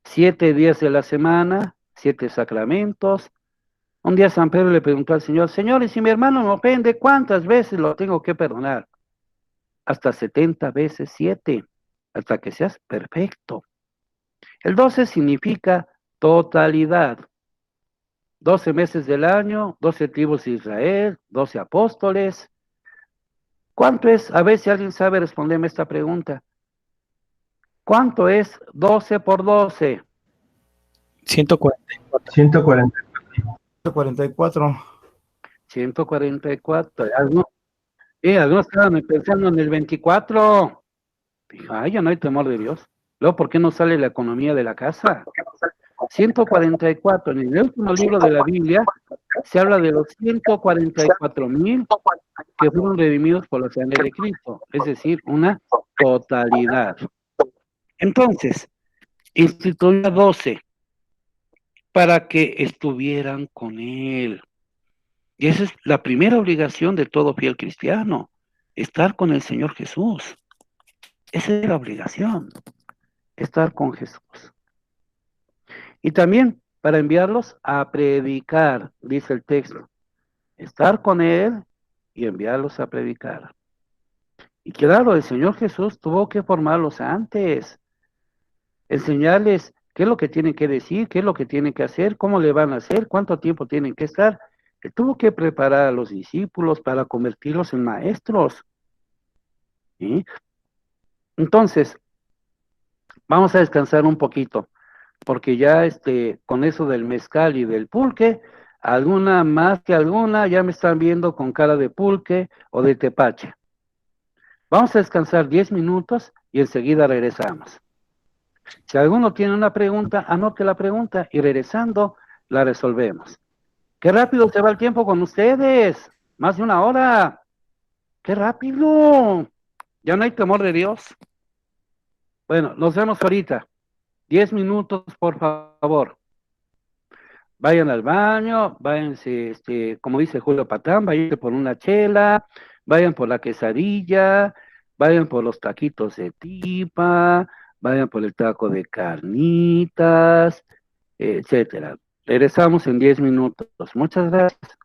B: 7 días de la semana, 7 sacramentos. Un día San Pedro le preguntó al Señor, Señor, y si mi hermano me ofende, ¿cuántas veces lo tengo que perdonar? Hasta 70 veces 7, hasta que seas perfecto. El 12 significa totalidad. 12 meses del año, 12 tribus de Israel, 12 apóstoles. ¿Cuánto es? A ver si alguien sabe responderme esta pregunta. ¿Cuánto es 12 por 12?
C: 144.
G: 140.
H: 144.
B: 144. Algunos estaban pensando en el 24. Dijo, ay, ya no hay temor de Dios. Luego, ¿por qué no sale la economía de la casa? 144. En el último libro de la Biblia se habla de los 144,000 que fueron redimidos por la sangre de Cristo, es decir, una totalidad. Entonces, instituyó a 12 para que estuvieran con él. Y esa es la primera obligación de todo fiel cristiano, estar con el Señor Jesús. Esa es la obligación, estar con Jesús. Y también para enviarlos a predicar, dice el texto, estar con Él y enviarlos a predicar. Y claro, el Señor Jesús tuvo que formarlos antes, enseñarles qué es lo que tienen que decir, qué es lo que tienen que hacer, cómo le van a hacer, cuánto tiempo tienen que estar. Él tuvo que preparar a los discípulos para convertirlos en maestros. ¿Sí? Entonces, vamos a descansar un poquito, porque ya con eso del mezcal y del pulque, alguna más que alguna ya me están viendo con cara de pulque o de tepache. Vamos a descansar 10 minutos y enseguida regresamos. Si alguno tiene una pregunta, anote la pregunta y regresando la resolvemos. ¡Qué rápido se va el tiempo con ustedes! Más de una hora. ¡Qué rápido! Ya no hay temor de Dios. Bueno, nos vemos ahorita. 10 minutos, por favor. Vayan al baño, váyanse, como dice Julio Patán, vayan por una chela, vayan por la quesadilla, vayan por los taquitos de tipa, vayan por el taco de carnitas, etcétera. Regresamos en 10 minutos. Muchas gracias.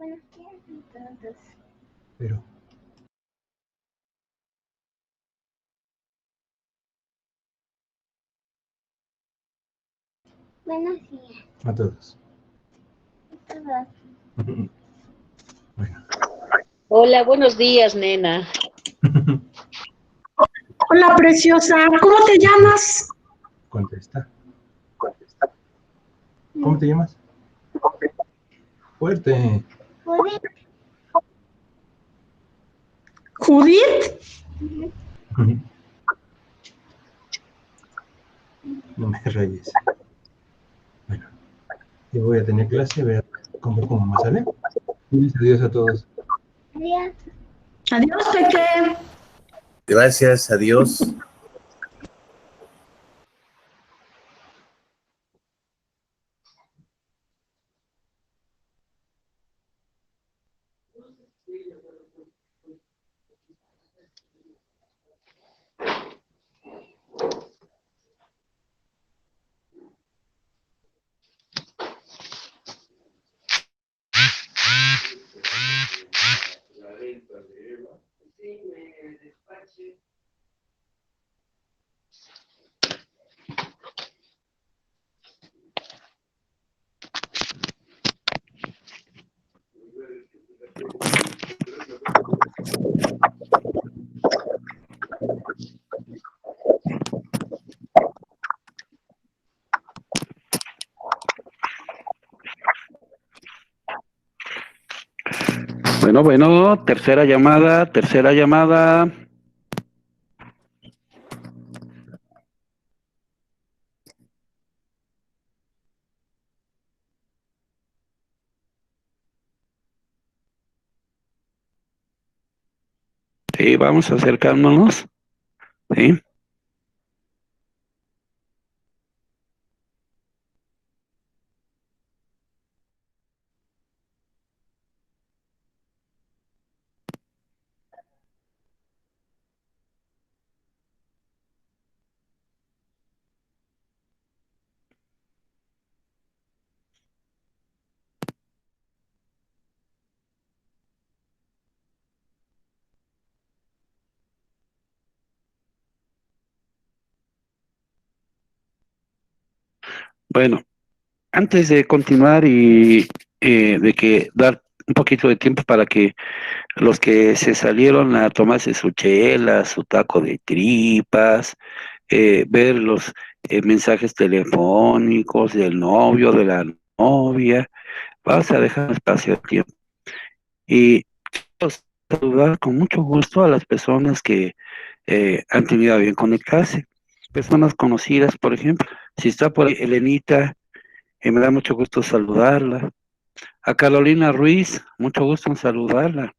I: Buenos días a todos.
G: Pero,
I: Buenos días
G: a todos.
I: a todos.
G: Bueno.
D: Hola, buenos días, nena.
E: Hola, preciosa. ¿Cómo te llamas?
G: Contesta. ¿Cómo te llamas? Fuerte.
I: ¿Judith?
E: ¿Judith?
G: No me rayes. Bueno, yo voy a tener clase, voy a comer con mamá, ¿sale? Adiós a todos.
I: Adiós.
E: Adiós, Peque.
F: Gracias, adiós.
B: Bueno, tercera llamada. Sí, vamos acercándonos. Sí. Bueno, antes de continuar y de que dar un poquito de tiempo para que los que se salieron a tomarse su chela, su taco de tripas, ver los mensajes telefónicos del novio, de la novia, vas a dejar espacio de tiempo. Y quiero saludar con mucho gusto a las personas que han tenido a bien conectarse, personas conocidas, por ejemplo, si está por ahí Elenita, me da mucho gusto saludarla. A Carolina Ruiz, mucho gusto en saludarla.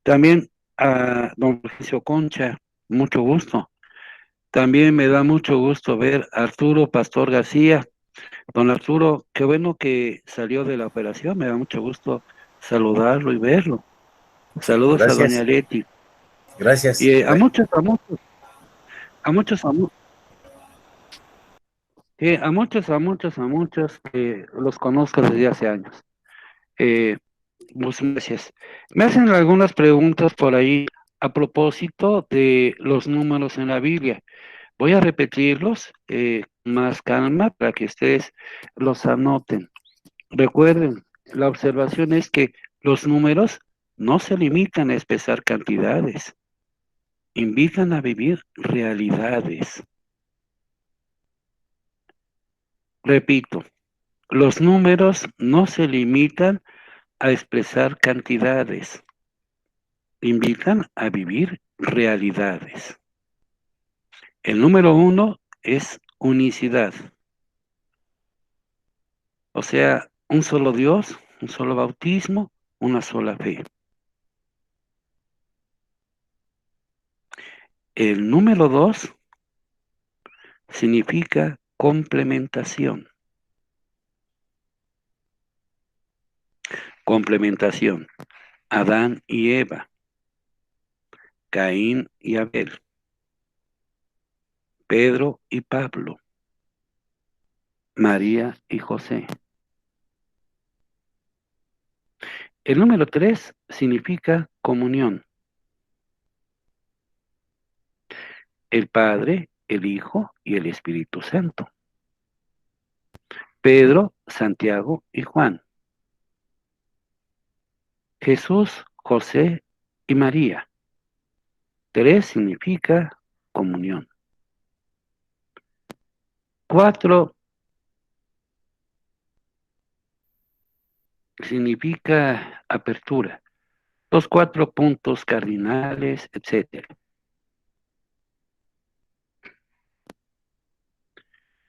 B: También a don Fulgencio Concha, mucho gusto. También me da mucho gusto ver a Arturo Pastor García. Don Arturo, qué bueno que salió de la operación, me da mucho gusto saludarlo y verlo. Saludos a
F: Gracias.
B: doña Leti.
F: Gracias.
B: Y a muchos, que los conozco desde hace años. Muchas gracias. Me hacen algunas preguntas por ahí a propósito de los números en la Biblia. Voy a repetirlos con más calma para que ustedes los anoten. Recuerden, la observación es que los números no se limitan a expresar cantidades, invitan a vivir realidades. Repito, los números no se limitan a expresar cantidades, invitan a vivir realidades. El número 1 es unicidad, o sea, un solo Dios, un solo bautismo, una sola fe. El número 2 significa complementación. Complementación. Adán y Eva, Caín y Abel, Pedro y Pablo, María y José. El número 3 significa comunión. El Padre, el Hijo y el Espíritu Santo. Pedro, Santiago y Juan. Jesús, José y María. 3 significa comunión. 4 significa apertura. Los 4 puntos cardinales, etc.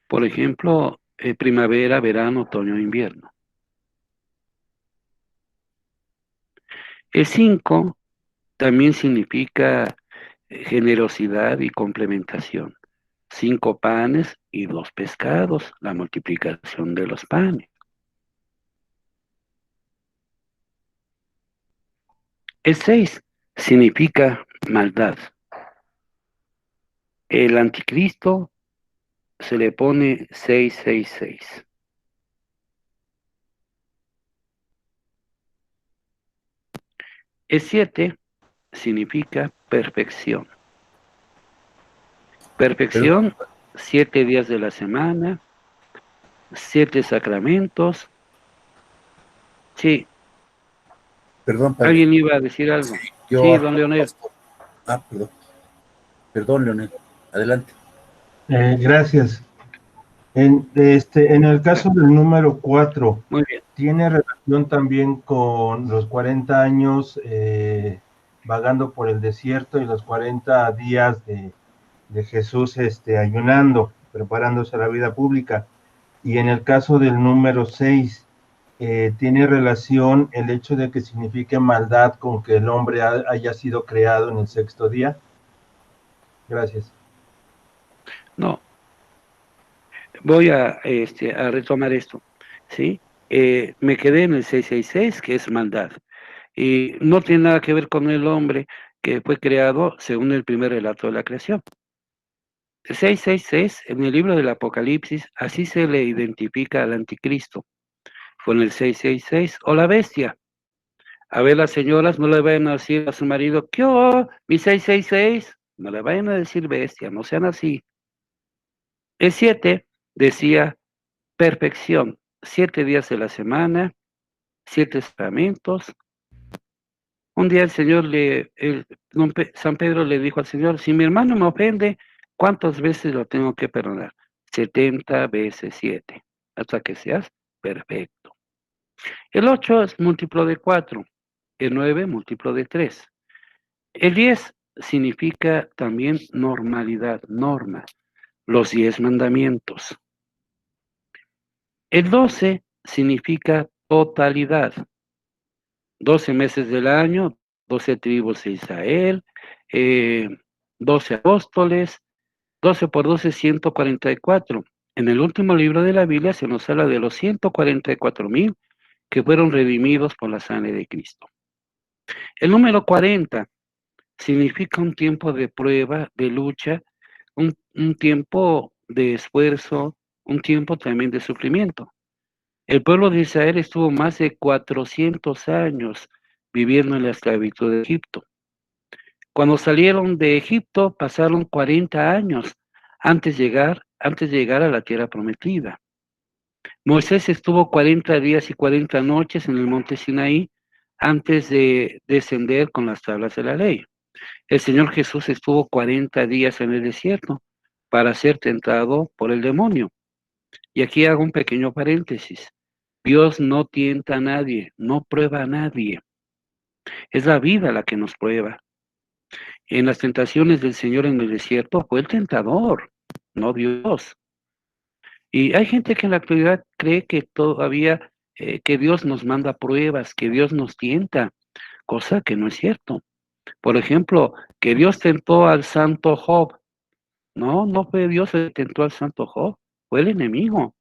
B: Por ejemplo, primavera, verano, otoño, invierno. El 5 también significa generosidad y complementación. 5 panes y 2 pescados, la multiplicación de los panes. El 6 significa maldad. El anticristo se le pone 666. El 7 significa perfección. Perfección, 7 días de la semana, 7 sacramentos. Sí.
F: Perdón, padre.
B: ¿Alguien iba a decir algo? Sí, don Leonel.
F: Perdón. Perdón, Leonel. Adelante.
G: Gracias. En el caso del número 4, ¿tiene relación también con los 40 años vagando por el desierto y los 40 días de Jesús ayunando, preparándose a la vida pública? Y en el caso del número 6, ¿tiene relación el hecho de que signifique maldad con que el hombre haya sido creado en el 6º día? Gracias.
B: No. Voy a retomar esto, ¿sí? Me quedé en el 666, que es maldad. Y no tiene nada que ver con el hombre que fue creado según el primer relato de la creación. El 666, en el libro del Apocalipsis, así se le identifica al anticristo, con el 666, o la bestia. A ver, las señoras no le vayan a decir a su marido, ¿qué mi 666? No le vayan a decir bestia, no sean así. El 7 decía perfección, 7 días de la semana, 7 sacramentos. Un día el Señor San Pedro le dijo al Señor, si mi hermano me ofende, ¿cuántas veces lo tengo que perdonar? 70 veces 7, hasta que seas perfecto. El 8 es múltiplo de 4, el 9 múltiplo de 3. El 10 significa también normalidad, norma, los 10 mandamientos. El 12 significa totalidad, 12 meses del año, 12 tribus de Israel, 12 apóstoles, 12 por 12, 144. En el último libro de la Biblia se nos habla de los 144,000 que fueron redimidos por la sangre de Cristo. El número 40 significa un tiempo de prueba, de lucha, un tiempo de esfuerzo, un tiempo también de sufrimiento. El pueblo de Israel estuvo más de 400 años viviendo en la esclavitud de Egipto. Cuando salieron de Egipto pasaron 40 años antes de llegar a la tierra prometida. Moisés estuvo 40 días y 40 noches en el monte Sinaí antes de descender con las tablas de la ley. El Señor Jesús estuvo 40 días en el desierto para ser tentado por el demonio. Y aquí hago un pequeño paréntesis. Dios no tienta a nadie, no prueba a nadie. Es la vida la que nos prueba. En las tentaciones del Señor en el desierto fue el tentador, no Dios. Y hay gente que en la actualidad cree que todavía que Dios nos manda pruebas, que Dios nos tienta, cosa que no es cierto. Por ejemplo, que Dios tentó al santo Job. No, no fue Dios el que tentó al santo Job, fue el enemigo.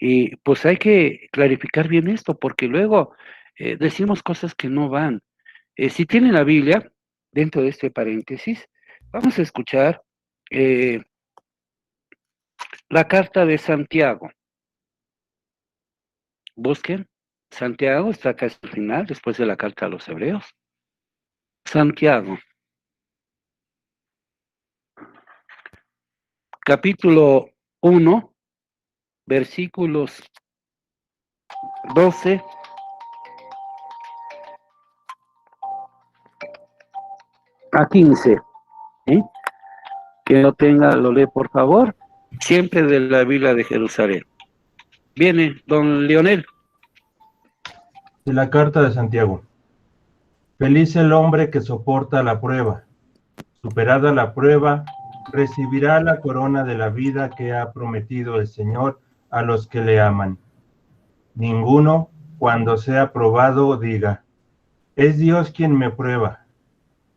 B: Y pues hay que clarificar bien esto, porque luego decimos cosas que no van. Si tienen la Biblia, dentro de este paréntesis, vamos a escuchar la carta de Santiago. Busquen, Santiago está casi al final, después de la carta a los Hebreos. Santiago, capítulo 1, versículos 12 a 15. ¿Sí? Que no tenga, lo lee por favor, siempre de la Biblia de Jerusalén. Viene don Leonel.
G: De la carta de Santiago. Feliz el hombre que soporta la prueba. Superada la prueba, recibirá la corona de la vida que ha prometido el Señor a los que le aman. Ninguno, cuando sea probado, diga, es Dios quien me prueba,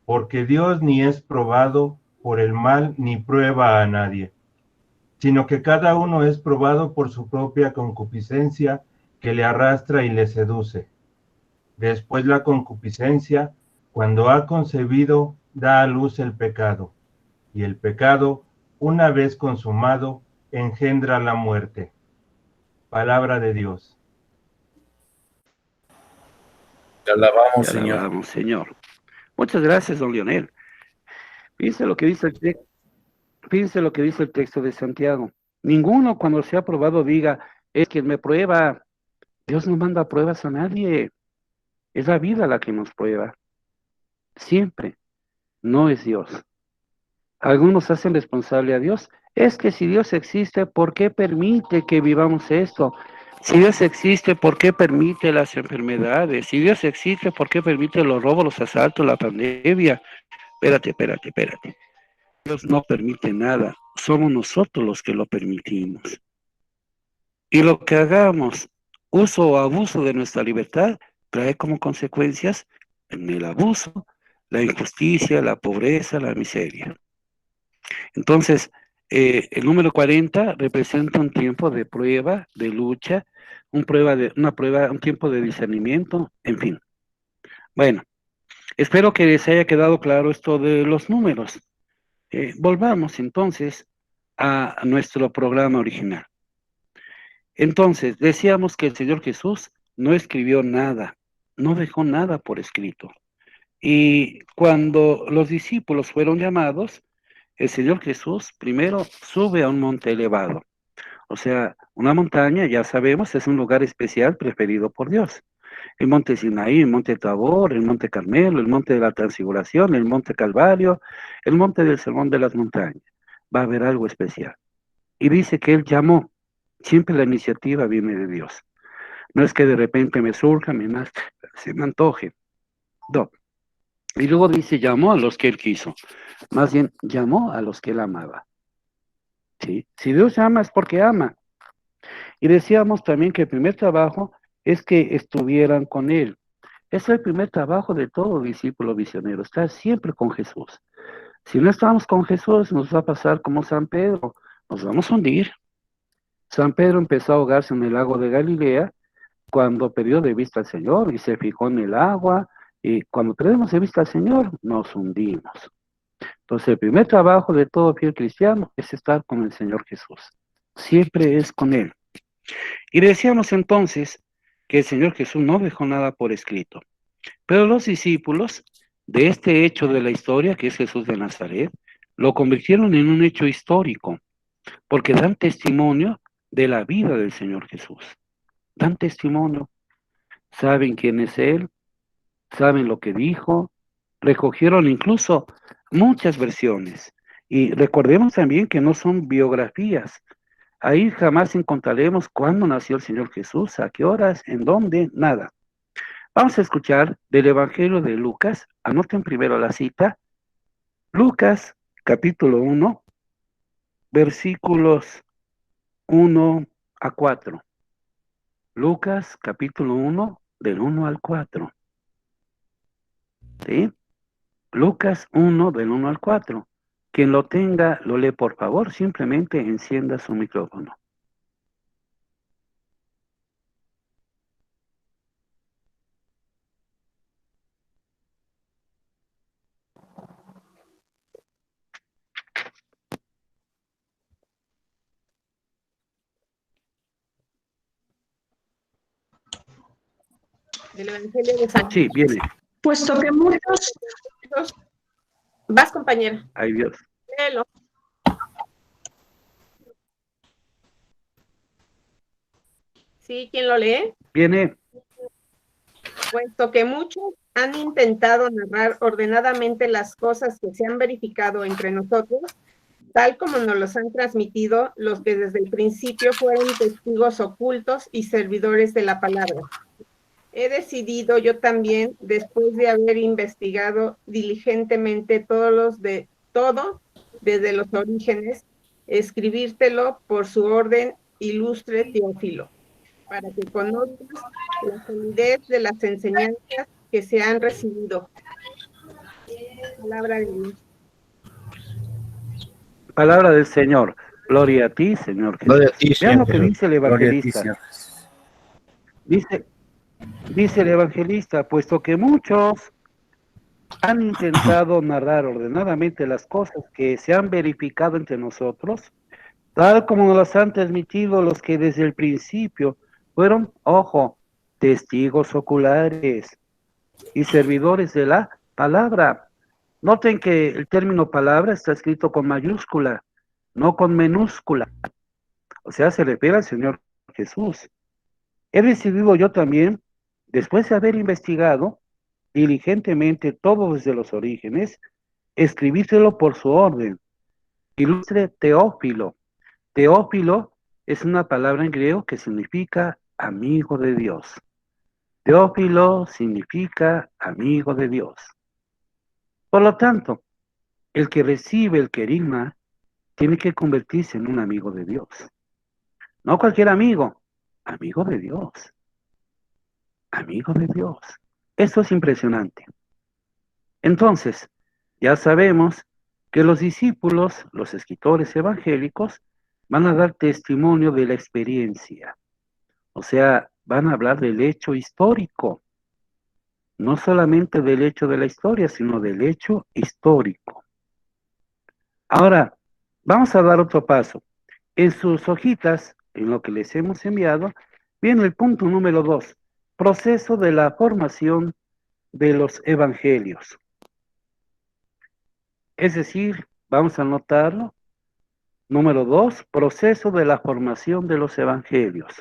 G: porque Dios ni es probado por el mal ni prueba a nadie, sino que cada uno es probado por su propia concupiscencia que le arrastra y le seduce. Después la concupiscencia, cuando ha concebido, da a luz el pecado, y el pecado, una vez consumado, engendra la muerte. Palabra de Dios.
F: Te alabamos,
B: Te
F: Señor.
B: alabamos, Señor. Muchas gracias, don Leonel. Fíjense lo que dice el texto de Santiago. Ninguno cuando sea probado diga, es quien me prueba. Dios no manda pruebas a nadie. Es la vida la que nos prueba. Siempre. No es Dios. Algunos hacen responsable a Dios. Es que si Dios existe, ¿por qué permite que vivamos esto? Si Dios existe, ¿por qué permite las enfermedades? Si Dios existe, ¿por qué permite los robos, los asaltos, la pandemia? Espérate. Dios no permite nada. Somos nosotros los que lo permitimos. Y lo que hagamos, uso o abuso de nuestra libertad, trae como consecuencias en el abuso, la injusticia, la pobreza, la miseria. Entonces, el número 40 representa un tiempo de prueba, de lucha, un tiempo de discernimiento, en fin. Bueno, espero que les haya quedado claro esto de los números. Volvamos entonces a nuestro programa original. Entonces, decíamos que el Señor Jesús no escribió nada, no dejó nada por escrito. Y cuando los discípulos fueron llamados, el Señor Jesús primero sube a un monte elevado, o sea, Una montaña, ya sabemos, es un lugar especial preferido por Dios. El monte Sinaí, el monte Tabor, el monte Carmelo, el monte de la Transfiguración, el monte Calvario, el monte del Sermón de las Montañas. Va a haber algo especial. Y dice que él llamó. Siempre la iniciativa viene de Dios. No es que de repente me surja, se me antoje. No. Y luego dice, llamó a los que él quiso. Más bien, llamó a los que él amaba. ¿Sí? Si Dios llama es porque ama. Y decíamos también que el primer trabajo es que estuvieran con él. Es el primer trabajo de todo discípulo misionero, estar siempre con Jesús. Si no estamos con Jesús, nos va a pasar como San Pedro, nos vamos a hundir. San Pedro empezó a ahogarse en el lago de Galilea cuando perdió de vista al Señor y se fijó en el agua, y cuando perdemos de vista al Señor, nos hundimos. Entonces, el primer trabajo de todo fiel cristiano es estar con el Señor Jesús. Siempre es con Él. Y decíamos entonces que el Señor Jesús no dejó nada por escrito. Pero los discípulos de este hecho de la historia, que es Jesús de Nazaret, lo convirtieron en un hecho histórico, porque dan testimonio de la vida del Señor Jesús. Dan testimonio, saben quién es Él, saben lo que dijo, recogieron incluso muchas versiones. Y recordemos también que no son biografías. Ahí jamás encontraremos cuándo nació el Señor Jesús, a qué horas, en dónde, nada. Vamos a escuchar del Evangelio de Lucas, anoten primero la cita, Lucas capítulo 1, versículos 1 a 4. Lucas capítulo 1, del 1 al 4. ¿Sí? Lucas 1, del 1 al 4. Quien lo tenga, lo lee por favor, simplemente encienda su micrófono.
J: Del Evangelio de San.
B: Sí, viene.
E: Puesto que muchos...
J: Vas, compañera.
B: Ay, Dios.
J: Léelo. ¿Sí? ¿Quién lo lee?
B: Viene.
J: Puesto que muchos han intentado narrar ordenadamente las cosas que se han verificado entre nosotros, tal como nos los han transmitido los que desde el principio fueron testigos ocultos y servidores de la palabra. He decidido yo también, después de haber investigado diligentemente todo desde los orígenes, escribírtelo por su orden, ilustre Teófilo, para que conozcas la solidez de las enseñanzas que se han recibido. Palabra de Dios.
B: Palabra del Señor. Gloria a ti, Señor Jesús.
F: Gloria a ti,
B: Vean lo que
F: Señor.
B: dice el
F: Gloria a ti,
B: evangelista.
F: Señor.
B: Dice el evangelista, puesto que muchos han intentado narrar ordenadamente las cosas que se han verificado entre nosotros, tal como nos las han transmitido los que desde el principio fueron, ojo, testigos oculares y servidores de la palabra. Noten que el término palabra está escrito con mayúscula, no con minúscula. O sea, se refiere al Señor Jesús. He decidido yo también, después de haber investigado diligentemente todo desde los orígenes, escribírselo por su orden. Ilustre Teófilo. Teófilo es una palabra en griego que significa amigo de Dios. Teófilo significa amigo de Dios. Por lo tanto, el que recibe el querigma tiene que convertirse en un amigo de Dios. No cualquier amigo, amigo de Dios. Amigo de Dios. Esto es impresionante. Entonces, ya sabemos que los discípulos, los escritores evangélicos, van a dar testimonio de la experiencia. O sea, van a hablar del hecho histórico. No solamente del hecho de la historia, sino del hecho histórico. Ahora, vamos a dar otro paso. En sus hojitas, en lo que les hemos enviado, viene el punto número 2, proceso de la formación de los evangelios. Es decir, vamos a anotarlo, Número 2, proceso de la formación de los evangelios.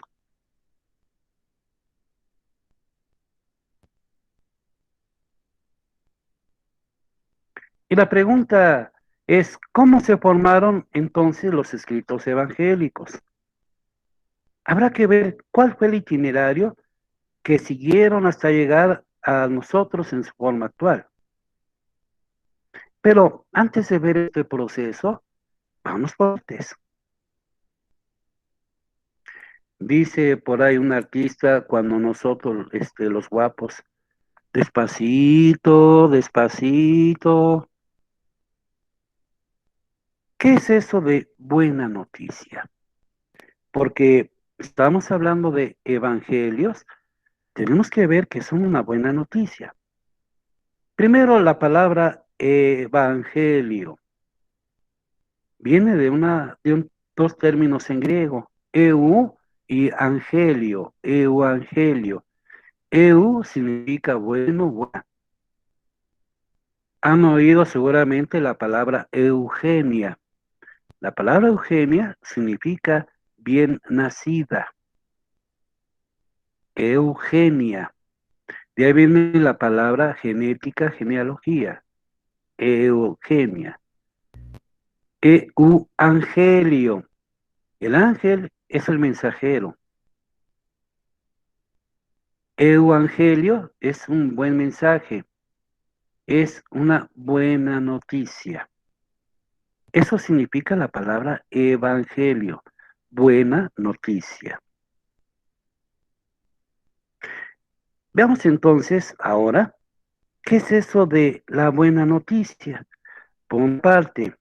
B: Y la pregunta es, ¿cómo se formaron entonces los escritos evangélicos? Habrá que ver cuál fue el itinerario que siguieron hasta llegar a nosotros en su forma actual. Pero antes de ver este proceso, vamos por partes. Dice por ahí un artista, cuando nosotros, los guapos, despacito, despacito. ¿Qué es eso de buena noticia? Porque estamos hablando de evangelios, tenemos que ver que son una buena noticia. Primero, la palabra evangelio viene de dos términos en griego, eu y angelio, euangelio. Eu significa bueno, buena. Han oído seguramente la palabra Eugenia. La palabra Eugenia significa bien nacida. Eugenia. De ahí viene la palabra genética, genealogía. Eugenia. Euangelio. El ángel es el mensajero. Evangelio es un buen mensaje, es una buena noticia. Eso significa la palabra evangelio, buena noticia. Veamos entonces ahora, ¿qué es eso de la buena noticia? Por una parte,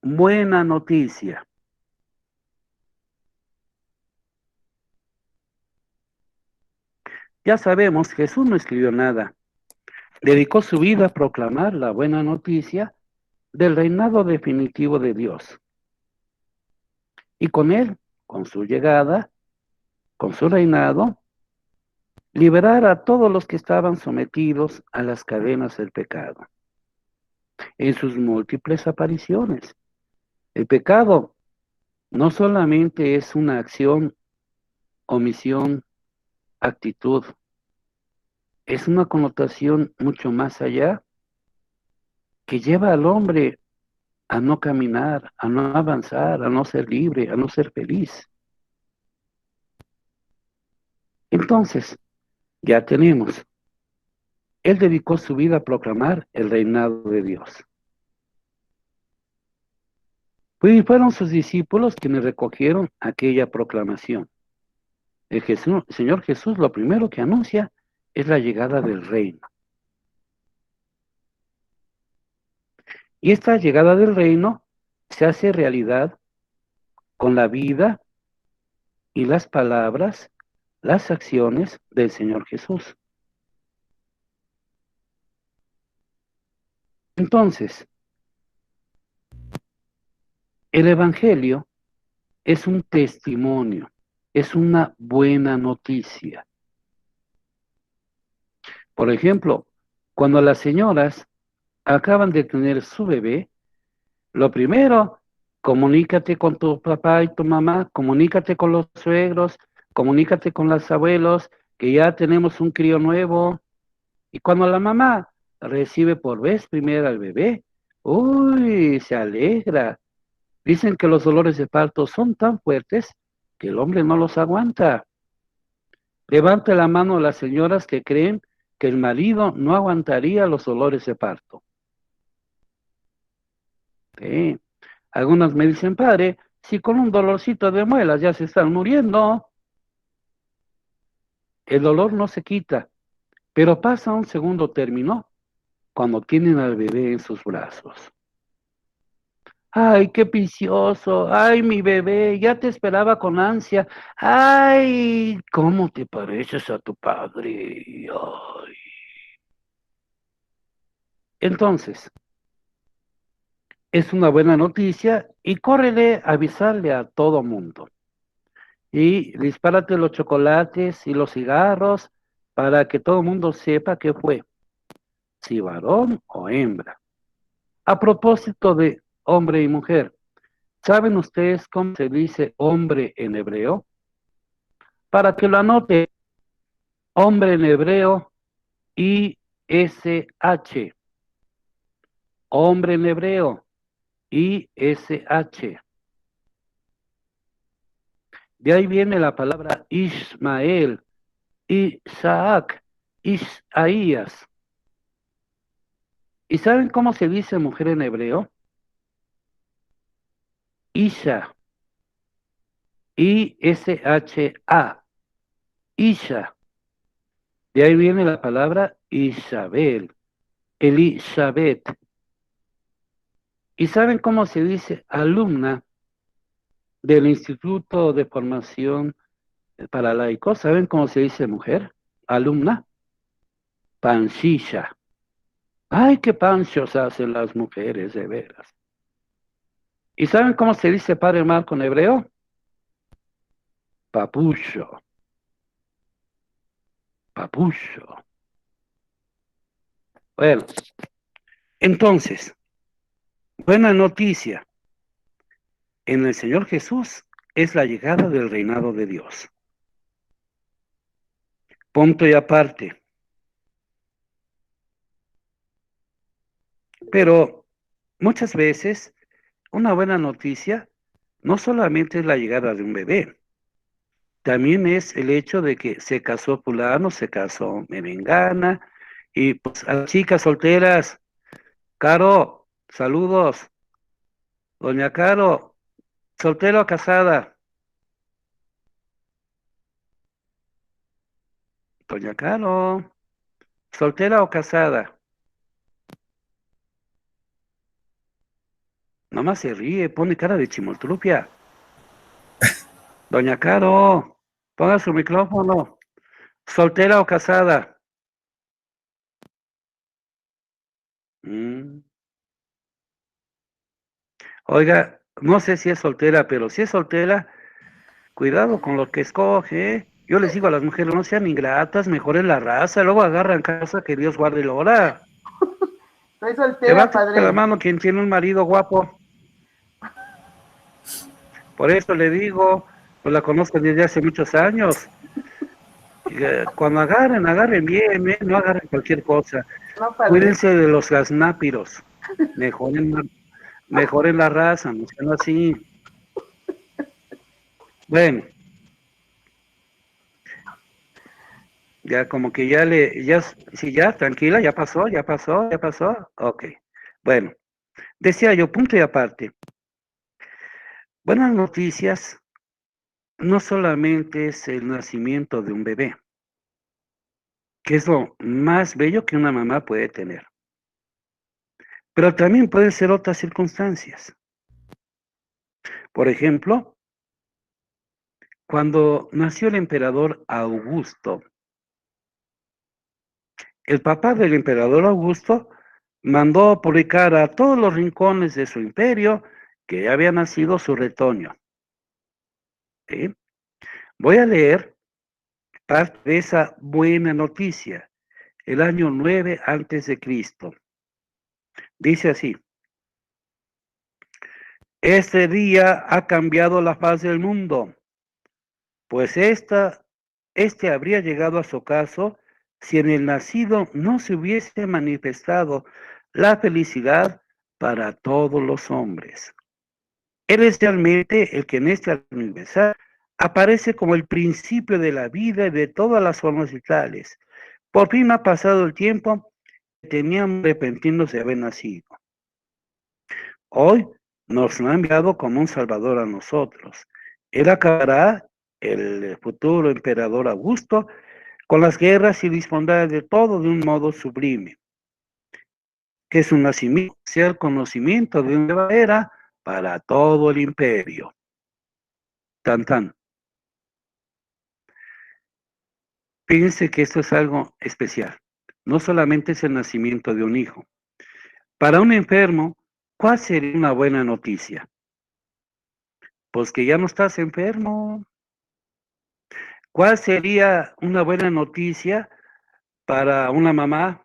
B: buena noticia. Ya sabemos, Jesús no escribió nada. Dedicó su vida a proclamar la buena noticia del reinado definitivo de Dios. Y con él, con su llegada, con su reinado, liberar a todos los que estaban sometidos a las cadenas del pecado. En sus múltiples apariciones. El pecado no solamente es una acción, omisión, actitud. Es una connotación mucho más allá que lleva al hombre a no caminar, a no avanzar, a no ser libre, a no ser feliz. Entonces, ya tenemos. Él dedicó su vida a proclamar el reinado de Dios. Y fueron sus discípulos quienes recogieron aquella proclamación. El Señor Jesús lo primero que anuncia es la llegada del reino. Y esta llegada del reino se hace realidad con la vida y las palabras, las acciones del Señor Jesús. Entonces, el Evangelio es un testimonio, es una buena noticia. Por ejemplo, cuando las señoras acaban de tener su bebé, lo primero, comunícate con tu papá y tu mamá, comunícate con los suegros, comunícate con los abuelos, que ya tenemos un crío nuevo. Y cuando la mamá recibe por vez primera al bebé, uy, se alegra. Dicen que los dolores de parto son tan fuertes que el hombre no los aguanta. Levante la mano las señoras que creen que el marido no aguantaría los dolores de parto. Sí. Algunas me dicen, padre, si con un dolorcito de muelas ya se están muriendo. El dolor no se quita, pero pasa a un segundo término cuando tienen al bebé en sus brazos. Ay, qué precioso, ay, mi bebé, ya te esperaba con ansia. Ay, ¿cómo te pareces a tu padre? Ay. Entonces, es una buena noticia y córrele a avisarle a todo mundo. Y dispárate los chocolates y los cigarros para que todo el mundo sepa qué fue, si varón o hembra. A propósito de hombre y mujer, ¿Saben ustedes cómo se dice hombre en hebreo? Para que lo anote, hombre en hebreo, I-S-H. Hombre en hebreo, I-S-H. De ahí viene la palabra Ismael, Isaac, Isaías. ¿Y saben cómo se dice mujer en hebreo? Isha. I-S-H-A. Isha. De ahí viene la palabra Isabel, Elizabeth. ¿Y saben cómo se dice alumna del Instituto de Formación para Laicos? ¿Saben cómo se dice mujer? Alumna. Pancilla. Ay, qué panchos hacen las mujeres, de veras. ¿Y saben cómo se dice padre Marco en hebreo? Papucho. Papucho. Bueno, entonces, buena noticia. En el Señor Jesús es la llegada del reinado de Dios. Punto y aparte. Pero muchas veces una buena noticia no solamente es la llegada de un bebé, también es el hecho de que se casó fulano, se casó merengana, y pues a las chicas solteras, Caro, saludos, doña Caro, soltera o casada, doña Caro, soltera o casada. Mamá se ríe, pone cara de chimoltrupia. Doña Caro, ponga su micrófono. ¿Soltera o casada? Oiga, no sé si es soltera, pero si es soltera, cuidado con lo que escoge, ¿eh? Yo les digo a las mujeres, no sean ingratas, mejoren la raza, luego agarran casa que Dios guarde la hora.
A: Estoy soltera, padre.
B: La mano quien tiene un marido guapo. Por eso le digo, pues la conozco desde hace muchos años. Cuando agarren bien, no agarren cualquier cosa. No, cuídense de los gaznápiros. Mejoren la raza, no sean así. Bueno. Ya como que ya, tranquila, ya pasó. Ok. Bueno, decía yo, punto y aparte. Buenas noticias no solamente es el nacimiento de un bebé, que es lo más bello que una mamá puede tener, pero también pueden ser otras circunstancias. Por ejemplo, cuando nació el emperador Augusto, el papá del emperador Augusto mandó publicar a todos los rincones de su imperio que ya había nacido su retoño. ¿Sí? Voy a leer parte de esa buena noticia, el año 9 antes de Cristo. Dice así: este día ha cambiado la faz del mundo, pues este habría llegado a su ocaso si en el nacido no se hubiese manifestado la felicidad para todos los hombres. Él es realmente el que en este aniversario aparece como el principio de la vida y de todas las formas vitales. Por fin ha pasado el tiempo que teníamos arrepentidos de haber nacido. Hoy nos lo ha enviado como un salvador a nosotros. Él acabará, el futuro emperador Augusto, con las guerras y dispondrá de todo de un modo sublime. Que su nacimiento sea el conocimiento de una nueva era para todo el imperio. Tan tan. Fíjense que esto es algo especial. No solamente es el nacimiento de un hijo. Para un enfermo, ¿cuál sería una buena noticia? Pues que ya no estás enfermo. ¿Cuál sería una buena noticia para una mamá?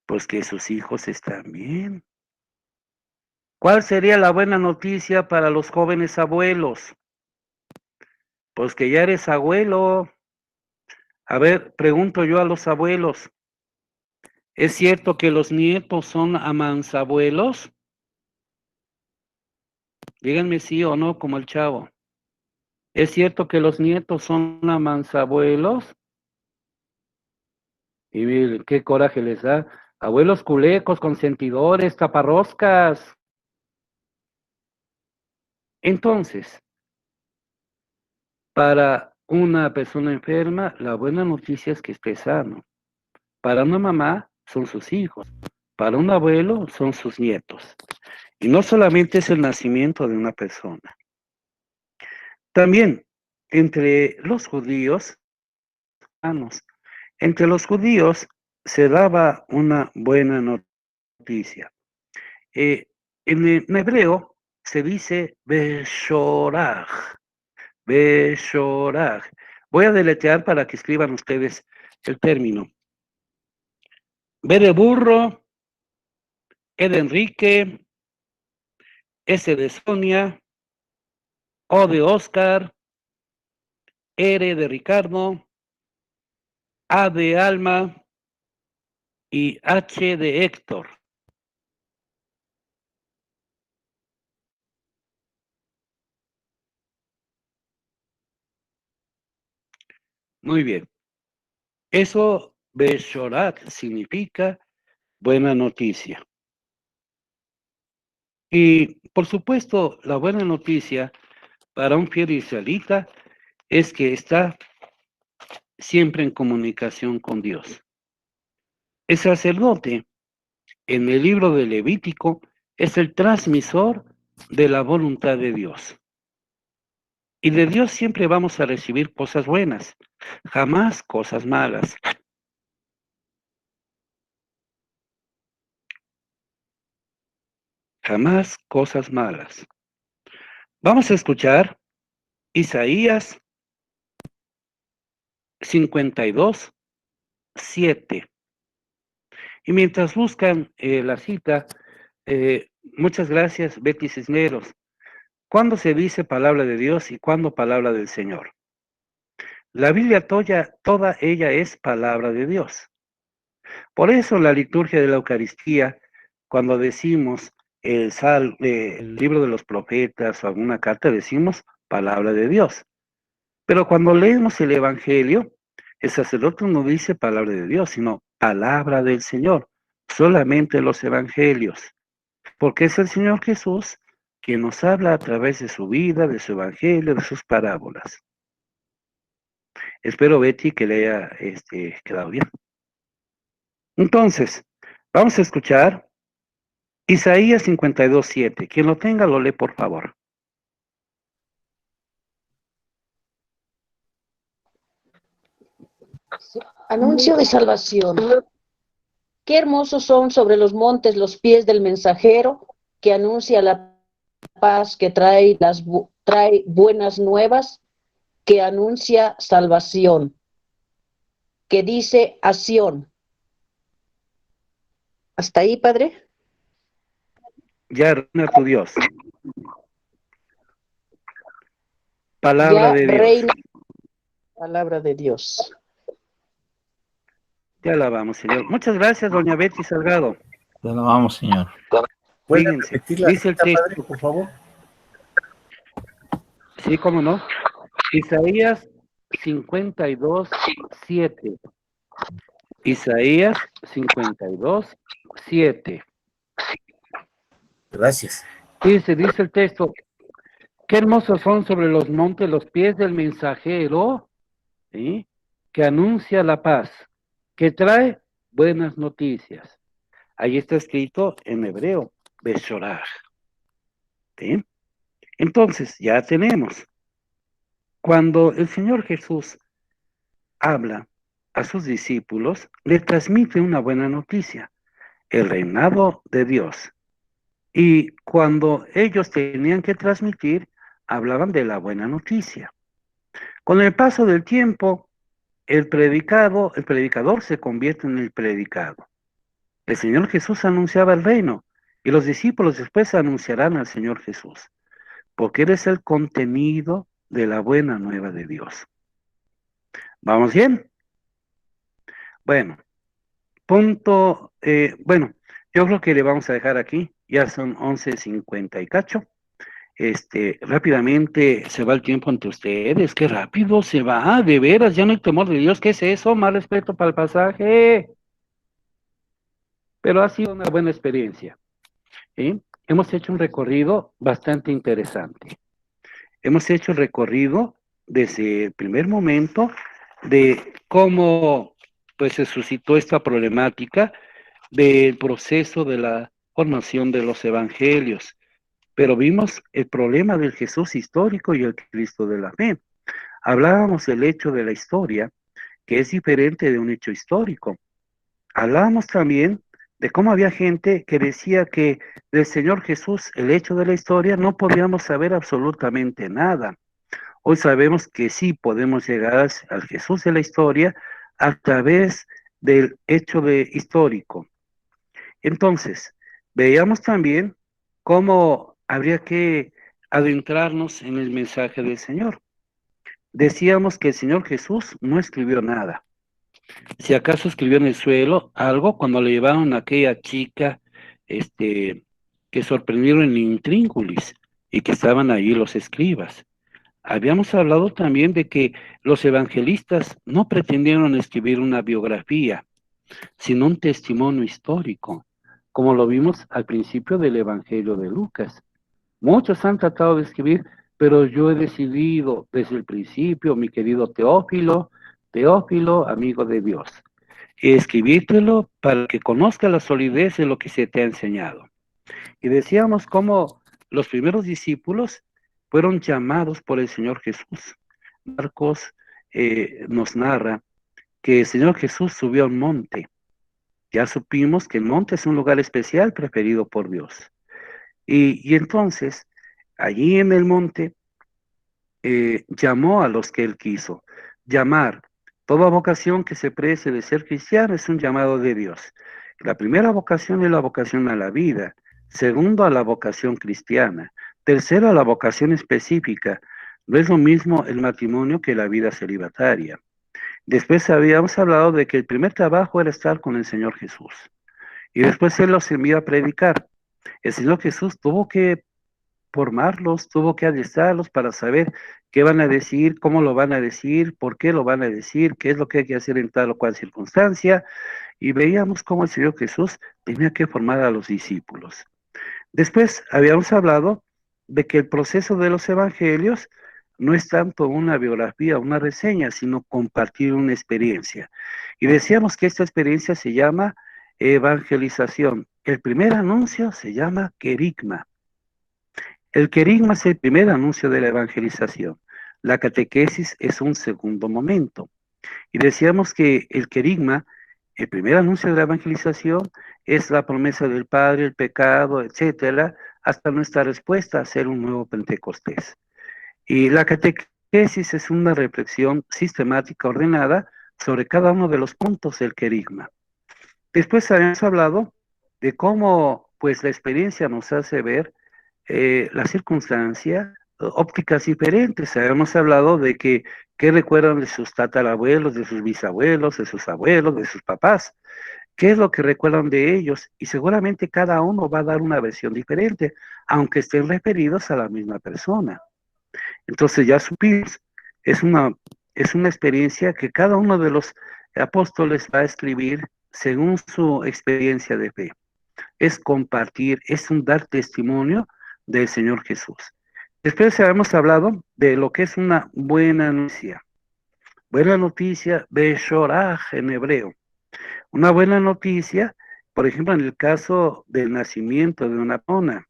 B: Pues que sus hijos están bien. ¿Cuál sería la buena noticia para los jóvenes abuelos? Pues que ya eres abuelo. A ver, pregunto yo a los abuelos, ¿es cierto que los nietos son amansabuelos? Díganme sí o no, como el chavo. ¿Es cierto que los nietos son amansabuelos? Y miren, qué coraje les da. Abuelos culecos, consentidores, taparroscas. Entonces, para una persona enferma, la buena noticia es que esté sano. Para una mamá, son sus hijos. Para un abuelo, son sus nietos. Y no solamente es el nacimiento de una persona. También, entre los judíos, entre los judíos se daba una buena noticia. En hebreo se dice Beshorach. Beshorach. Voy a deletrear para que escriban ustedes el término. B de burro, E de Enrique, S de Sonia, O de Oscar, R de Ricardo, A de Alma y H de Héctor. Muy bien. Eso, Beshorat, significa buena noticia. Y, por supuesto, la buena noticia para un fiel israelita es que está siempre en comunicación con Dios. El sacerdote, en el libro de Levítico, es el transmisor de la voluntad de Dios. Y de Dios siempre vamos a recibir cosas buenas, jamás cosas malas. Jamás cosas malas. Vamos a escuchar Isaías 52, 7. Y mientras buscan la cita, muchas gracias, Betty Cisneros. ¿Cuándo se dice palabra de Dios y cuándo palabra del Señor? La Biblia toda ella es palabra de Dios. Por eso la liturgia de la Eucaristía, cuando decimos el libro de los profetas o alguna carta, decimos palabra de Dios. Pero cuando leemos el Evangelio, el sacerdote no dice palabra de Dios, sino palabra del Señor. Solamente los Evangelios. Porque es el Señor Jesús quien nos habla a través de su vida, de su Evangelio, de sus parábolas. Espero, Betty, que le haya quedado bien. Entonces, vamos a escuchar Isaías 52, 7. Quien lo tenga, lo lee, por favor.
D: Anuncio de salvación. Qué hermosos son sobre los montes los pies del mensajero que anuncia la paz, que trae buenas nuevas, que anuncia salvación, que dice a Sión. ¿Hasta ahí, padre?
B: Ya reina tu Dios. Palabra
D: Ya
B: de Dios.
D: Reina, palabra de Dios.
B: Te alabamos, Señor. Muchas gracias, doña Betty Salgado.
H: Te alabamos, Señor.
B: Fíjense, dice el texto,
F: padre, por favor.
B: Sí, cómo no. Isaías 52, 7. Isaías 52, 7.
F: Gracias.
B: Dice el texto, qué hermosos son sobre los montes los pies del mensajero, ¿sí?, que anuncia la paz, que trae buenas noticias. Ahí está escrito en hebreo, Beshorach. ¿Sí? Entonces, ya tenemos. Cuando el Señor Jesús habla a sus discípulos, le transmite una buena noticia, el reinado de Dios. Y cuando ellos tenían que transmitir, hablaban de la buena noticia. Con el paso del tiempo, el predicador se convierte en el predicado. El Señor Jesús anunciaba el reino Y los discípulos después anunciarán al Señor Jesús, porque Él es el contenido de la buena nueva de Dios. ¿Vamos bien? Bueno, bueno, yo creo que le vamos a dejar aquí, ya son 11:50 y cacho. Rápidamente se va el tiempo ante ustedes, qué rápido se va, de veras, ya no hay temor de Dios, ¿qué es eso? Más respeto para el pasaje. Pero ha sido una buena experiencia, ¿sí? Hemos hecho un recorrido bastante interesante. Hemos hecho el recorrido desde el primer momento de cómo pues se suscitó esta problemática del proceso de la formación de los evangelios, pero vimos el problema del Jesús histórico y el Cristo de la fe. Hablábamos del hecho de la historia, que es diferente de un hecho histórico. Hablábamos también de cómo había gente que decía que del Señor Jesús, el hecho de la historia, no podíamos saber absolutamente nada. Hoy sabemos que sí podemos llegar al Jesús de la historia a través del hecho histórico. Entonces, veíamos también cómo habría que adentrarnos en el mensaje del Señor. Decíamos que el Señor Jesús no escribió nada. Si acaso escribió en el suelo algo cuando le llevaron a aquella chica que sorprendieron en Intríngulis y que estaban allí los escribas. Habíamos hablado también de que los evangelistas no pretendieron escribir una biografía, sino un testimonio histórico, como lo vimos al principio del Evangelio de Lucas. Muchos han tratado de escribir, pero yo he decidido desde el principio, mi querido Teófilo, amigo de Dios, escribírtelo para que conozca la solidez de lo que se te ha enseñado. Y decíamos cómo los primeros discípulos fueron llamados por el Señor Jesús. Marcos nos narra que el Señor Jesús subió a un monte. Ya supimos que el monte es un lugar especial preferido por Dios. Y entonces, allí en el monte, llamó a los que Él quiso. Llamar. Toda vocación que se precie de ser cristiano es un llamado de Dios. La primera vocación es la vocación a la vida. Segundo, a la vocación cristiana. Tercero, a la vocación específica. No es lo mismo el matrimonio que la vida celibataria. Después habíamos hablado de que el primer trabajo era estar con el Señor Jesús. Y después Él los envía a predicar. El Señor Jesús tuvo que formarlos, tuvo que adiestrarlos para saber qué van a decir, cómo lo van a decir, por qué lo van a decir, qué es lo que hay que hacer en tal o cual circunstancia. Y veíamos cómo el Señor Jesús tenía que formar a los discípulos. Después habíamos hablado de que el proceso de los evangelios no es tanto una biografía, una reseña, sino compartir una experiencia. Y decíamos que esta experiencia se llama evangelización. El primer anuncio se llama querigma. El querigma es el primer anuncio de la evangelización. La catequesis es un segundo momento. Y decíamos que el querigma, el primer anuncio de la evangelización, es la promesa del Padre, el pecado, etcétera, hasta nuestra respuesta a ser un nuevo Pentecostés. Y la catequesis es una reflexión sistemática, ordenada, sobre cada uno de los puntos del querigma. Después habíamos hablado de cómo pues la experiencia nos hace ver la circunstancia, ópticas diferentes. Habíamos hablado de que recuerdan de sus tatarabuelos, de sus bisabuelos, de sus abuelos, de sus papás. ¿Qué es lo que recuerdan de ellos? Y seguramente cada uno va a dar una versión diferente, aunque estén referidos a la misma persona. Entonces ya supimos, es una experiencia que cada uno de los apóstoles va a escribir según su experiencia de fe. Es compartir, es un dar testimonio del Señor Jesús. Después habíamos hablado de lo que es una buena noticia. Buena noticia, Beshorah en hebreo. Una buena noticia, por ejemplo, en el caso del nacimiento de una persona.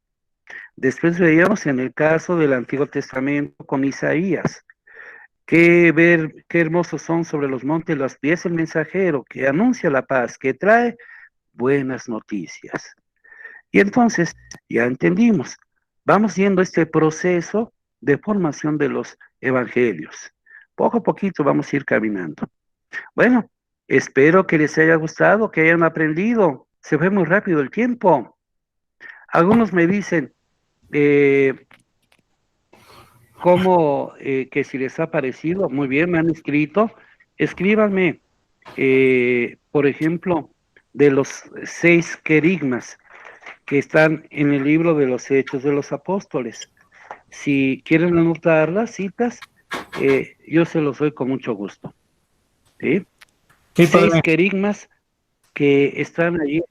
B: Después veíamos en el caso del Antiguo Testamento con Isaías. Qué hermosos son sobre los montes los pies el mensajero que anuncia la paz, que trae buenas noticias. Y entonces, ya entendimos, vamos viendo este proceso de formación de los evangelios. Poco a poquito vamos a ir caminando. Bueno, espero que les haya gustado, que hayan aprendido. Se fue muy rápido el tiempo. Algunos me dicen, ¿cómo que si les ha parecido? Muy bien, me han escrito. Escríbanme, por ejemplo, de los 6 querigmas que están en el libro de los Hechos de los Apóstoles. Si quieren anotar las citas, yo se los doy con mucho gusto. ¿Sí?
H: Sí,
B: 6
H: padre.
B: querigmas que están allí,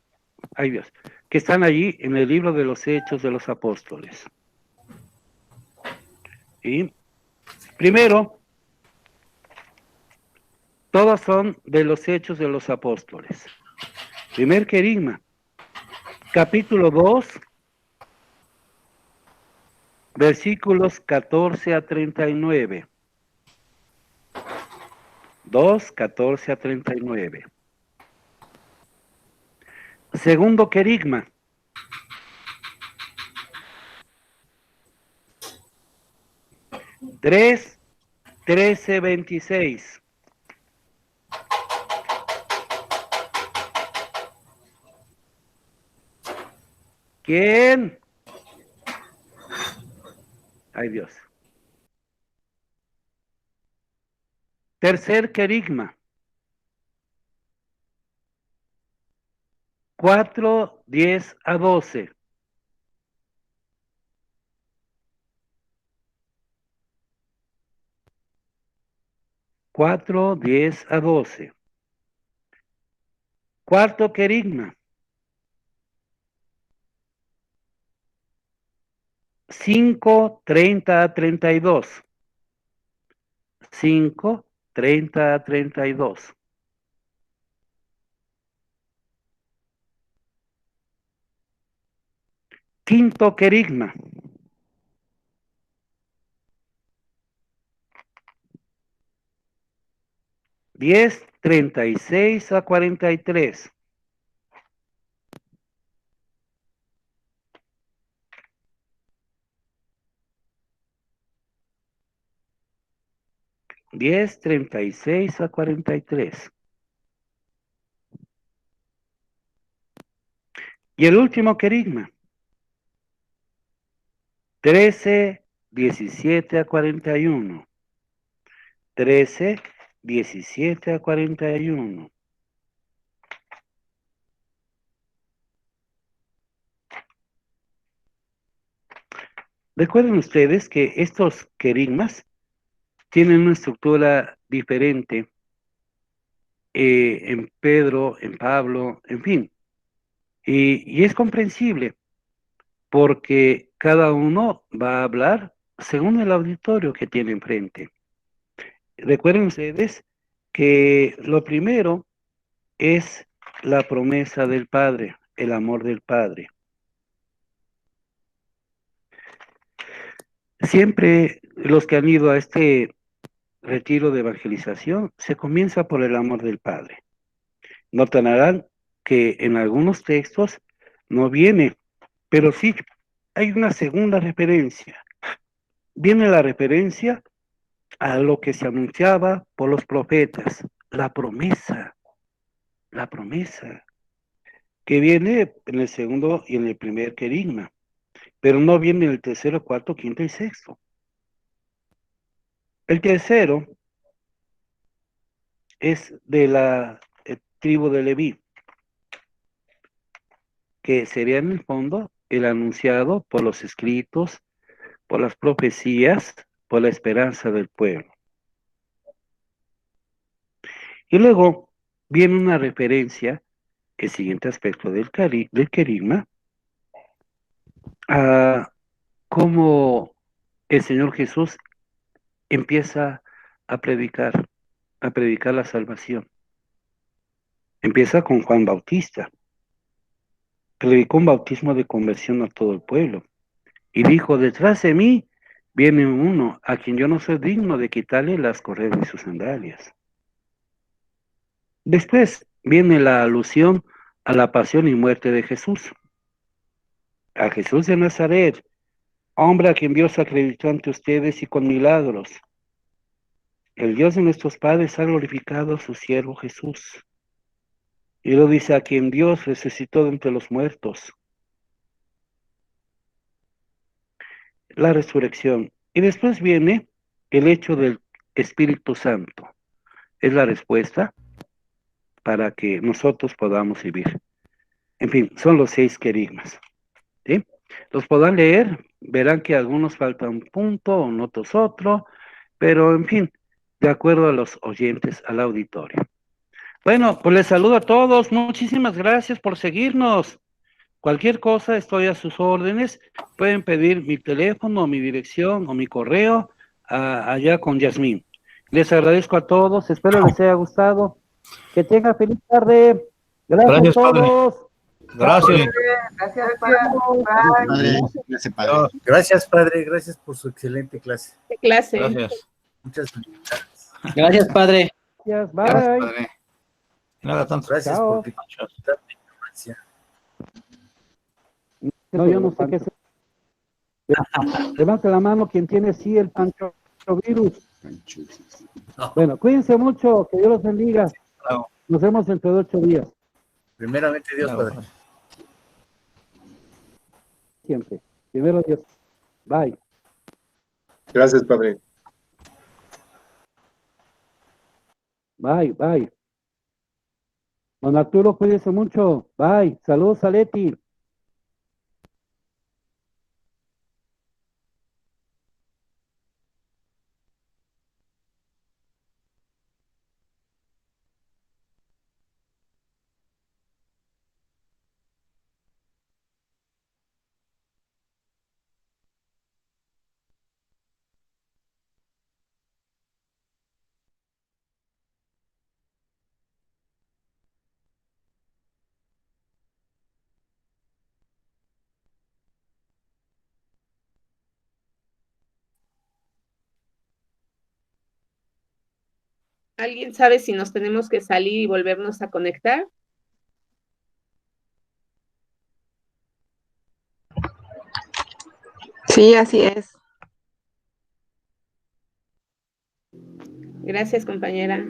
B: ay Dios, que están allí en el libro de los Hechos de los Apóstoles. ¿Sí? Primero, todos son de los Hechos de los Apóstoles. Primer querigma, capítulo 2, versículos 14 a 39. 2, 14 a 39. Segundo querigma, 3, 13, 26. ¿Quién? Ay Dios. Tercer querigma, 4, 10 a 12. Cuatro, 10 a 12. Cuarto querigma, 5, 30 a 32. 5, 30 a 32. Quinto querigma, 10, 36 a 43. Diez, 36 a 43. Y el último querigma, 13, 17 a 41. 13, 17 a 41. Recuerden ustedes que estos querigmas tienen una estructura diferente en Pedro, en Pablo, en fin. Y es comprensible porque cada uno va a hablar según el auditorio que tiene enfrente. Recuerden ustedes que lo primero es la promesa del Padre, el amor del Padre. Siempre los que han ido a este retiro de evangelización se comienza por el amor del Padre. Notarán que en algunos textos no viene, pero sí hay una segunda referencia. Viene la referencia a lo que se anunciaba por los profetas, la promesa, que viene en el segundo y en el primer querigma, pero no viene en el tercero, cuarto, quinto y sexto. El tercero es de la tribu de Leví, que sería en el fondo el anunciado por los escritos, por las profecías, por la esperanza del pueblo. Y luego viene una referencia, el siguiente aspecto del querigma, a cómo el Señor Jesús empieza a predicar la salvación. Empieza con Juan Bautista. Predicó un bautismo de conversión a todo el pueblo. Y dijo, detrás de mí viene uno a quien yo no soy digno de quitarle las correas de sus sandalias. Después viene la alusión a la pasión y muerte de Jesús. A Jesús de Nazaret, hombre a quien Dios acreditó ante ustedes y con milagros. El Dios de nuestros padres ha glorificado a su siervo Jesús. Y lo dice, a quien Dios resucitó de entre los muertos. la resurrección. Y después viene el hecho del Espíritu Santo. Es la respuesta para que nosotros podamos vivir. En fin, son los 6 querigmas. ¿Sí? Los podrán leer, verán que algunos faltan un punto, otros otro, pero en fin, de acuerdo a los oyentes, al auditorio. Bueno, pues les saludo a todos, muchísimas gracias por seguirnos. Cualquier cosa, estoy a sus órdenes. Pueden pedir mi teléfono, mi dirección o mi correo allá con Yasmín. Les agradezco a todos, espero les haya gustado. Que tengan feliz tarde. Gracias a todos.
H: Gracias.
A: Gracias, padre.
F: Gracias, padre. Gracias, padre. Gracias por su excelente clase.
J: ¿Qué clase?
H: Gracias.
F: Muchas felicidades.
K: Gracias, padre.
B: Gracias, bye.
H: Gracias, padre. Nada tanto.
F: Gracias
B: Chao.
F: por dificultar la ignorancia.
B: No, yo no sé qué es. Levante la mano quien tiene sí el panchovirus. Bueno, cuídense mucho, que Dios los bendiga.
H: Claro.
B: Nos vemos dentro de 8 días.
F: Primeramente, Dios,
H: Claro.
F: padre.
B: Siempre. Primero Dios. Bye.
L: Gracias, padre.
B: Bye, bye. Don Arturo, cuídese mucho. Bye. Saludos a Leti.
J: ¿Alguien sabe si nos tenemos que salir y volvernos a conectar?
M: Sí, así es.
J: Gracias, compañera.